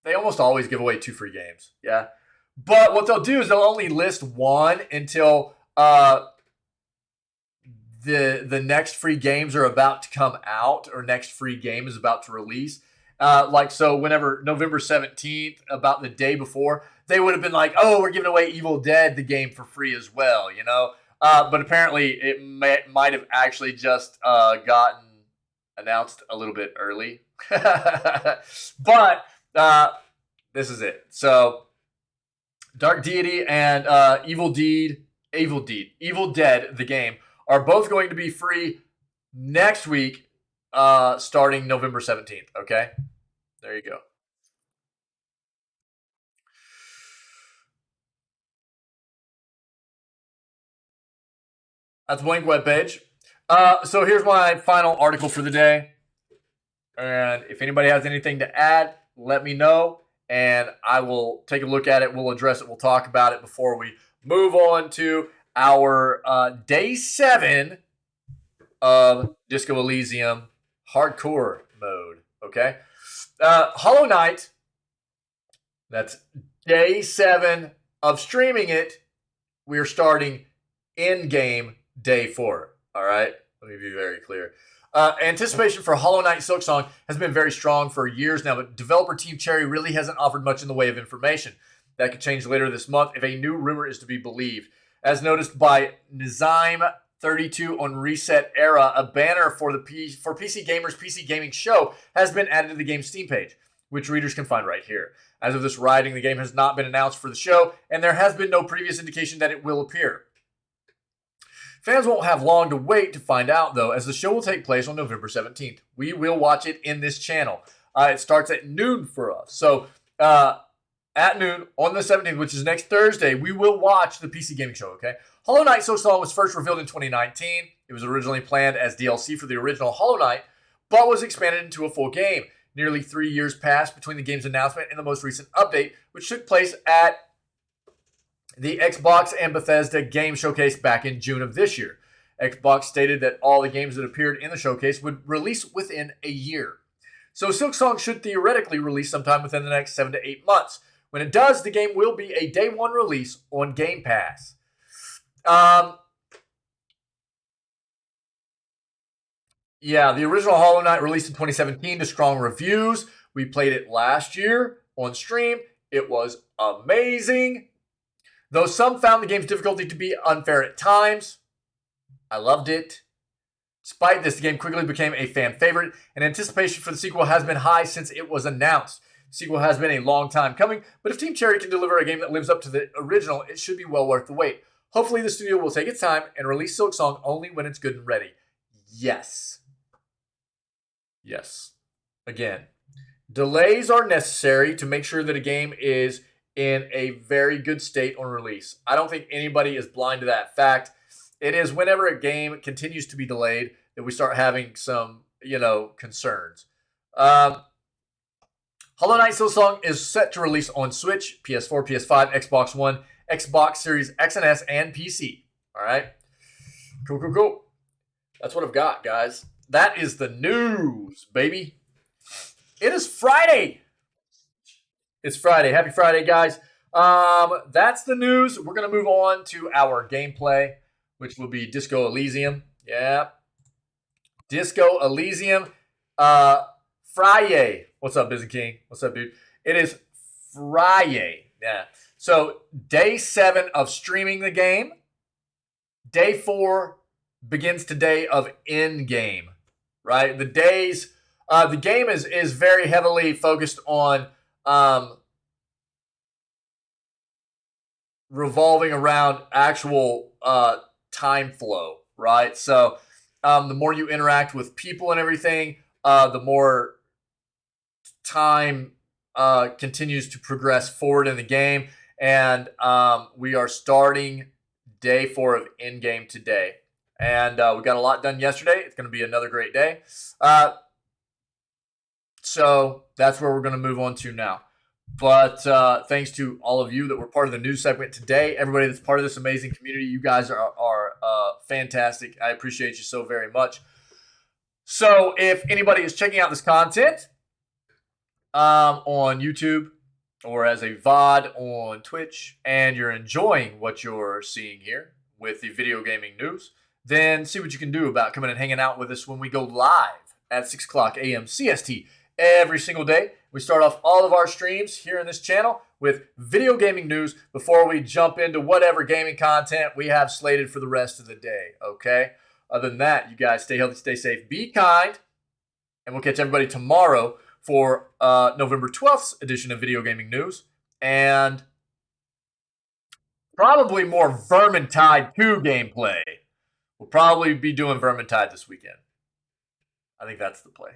they almost always give away 2 free games. Yeah. But what they'll do is they'll only list one until the next free games are about to come out, or next free game is about to release. So whenever November 17th, about the day before, they would have been like, oh, we're giving away Evil Dead, the game, for free as well, you know? But apparently it might have actually just gotten announced a little bit early. But this is it. So Dark Deity and Evil Dead, the game, are both going to be free next week, starting November 17th. Okay, there you go. That's Blank webpage. So here's my final article for the day. And if anybody has anything to add, let me know, and I will take a look at it. We'll address it. We'll talk about it before we move on to our day 7 of Disco Elysium hardcore mode. Okay, Hollow Knight. That's day 7 of streaming it. We are starting in game day 4. All right, let me be very clear. Anticipation for Hollow Knight Silksong has been very strong for years now, but developer Team Cherry really hasn't offered much in the way of information. That could change later this month if a new rumor is to be believed. As noticed by Nizime32 on Reset Era, a banner for PC Gamer's PC Gaming Show has been added to the game's Steam page, which readers can find right here. As of this writing, the game has not been announced for the show, and there has been no previous indication that it will appear. Fans won't have long to wait to find out, though, as the show will take place on November 17th. We will watch it in this channel. It starts at noon for us. So, at noon on the 17th, which is next Thursday, we will watch the PC Gaming Show, okay? Hollow Knight Silksong was first revealed in 2019. It was originally planned as DLC for the original Hollow Knight, but was expanded into a full game. Nearly 3 years passed between the game's announcement and the most recent update, which took place at the Xbox and Bethesda Game Showcase back in June of this year. Xbox stated that all the games that appeared in the showcase would release within a year. So Silksong should theoretically release sometime within the next 7 to 8 months. When it does, the game will be a day 1 release on Game Pass. Yeah, the original Hollow Knight released in 2017 to strong reviews. We played it last year on stream. It was amazing. Though some found the game's difficulty to be unfair at times, I loved it. Despite this, the game quickly became a fan favorite, and anticipation for the sequel has been high since it was announced. The sequel has been a long time coming, but if Team Cherry can deliver a game that lives up to the original, it should be well worth the wait. Hopefully the studio will take its time and release Silksong only when it's good and ready. Yes. Yes. Again, delays are necessary to make sure that a game is in a very good state on release. I don't think anybody is blind to that fact. It is whenever a game continues to be delayed that we start having some, concerns. Hollow Knight Silksong is set to release on Switch, PS4, PS5, Xbox One, Xbox Series X and S, and PC. All right? Cool. That's what I've got, guys. That is the news, baby. It is Friday. It's Friday. Happy Friday, guys. That's the news. We're going to move on to our gameplay, which will be Disco Elysium. Yeah. Disco Elysium. Friday. What's up, Busy King? What's up, dude? It is Friday. Yeah. So, day 7 of streaming the game. Day 4 begins today of in-game. Right? The game is very heavily focused on revolving around actual time flow, right? So the more you interact with people and everything, the more time continues to progress forward in the game. And we are starting day 4 of in-game today. And we got a lot done yesterday. It's going to be another great day. So that's where we're going to move on to now. But thanks to all of you that were part of the news segment today, everybody that's part of this amazing community, you guys are fantastic. I appreciate you so very much. So if anybody is checking out this content on YouTube or as a VOD on Twitch, and you're enjoying what you're seeing here with the video gaming news, then see what you can do about coming and hanging out with us when we go live at 6 o'clock a.m. CST every single day. We start off all of our streams here in this channel with video gaming news before we jump into whatever gaming content we have slated for the rest of the day, okay? Other than that, you guys stay healthy, stay safe, be kind, and we'll catch everybody tomorrow for November 12th edition of Video Gaming News, and probably more Vermintide 2 gameplay. We'll probably be doing Vermintide this weekend. I think that's the play.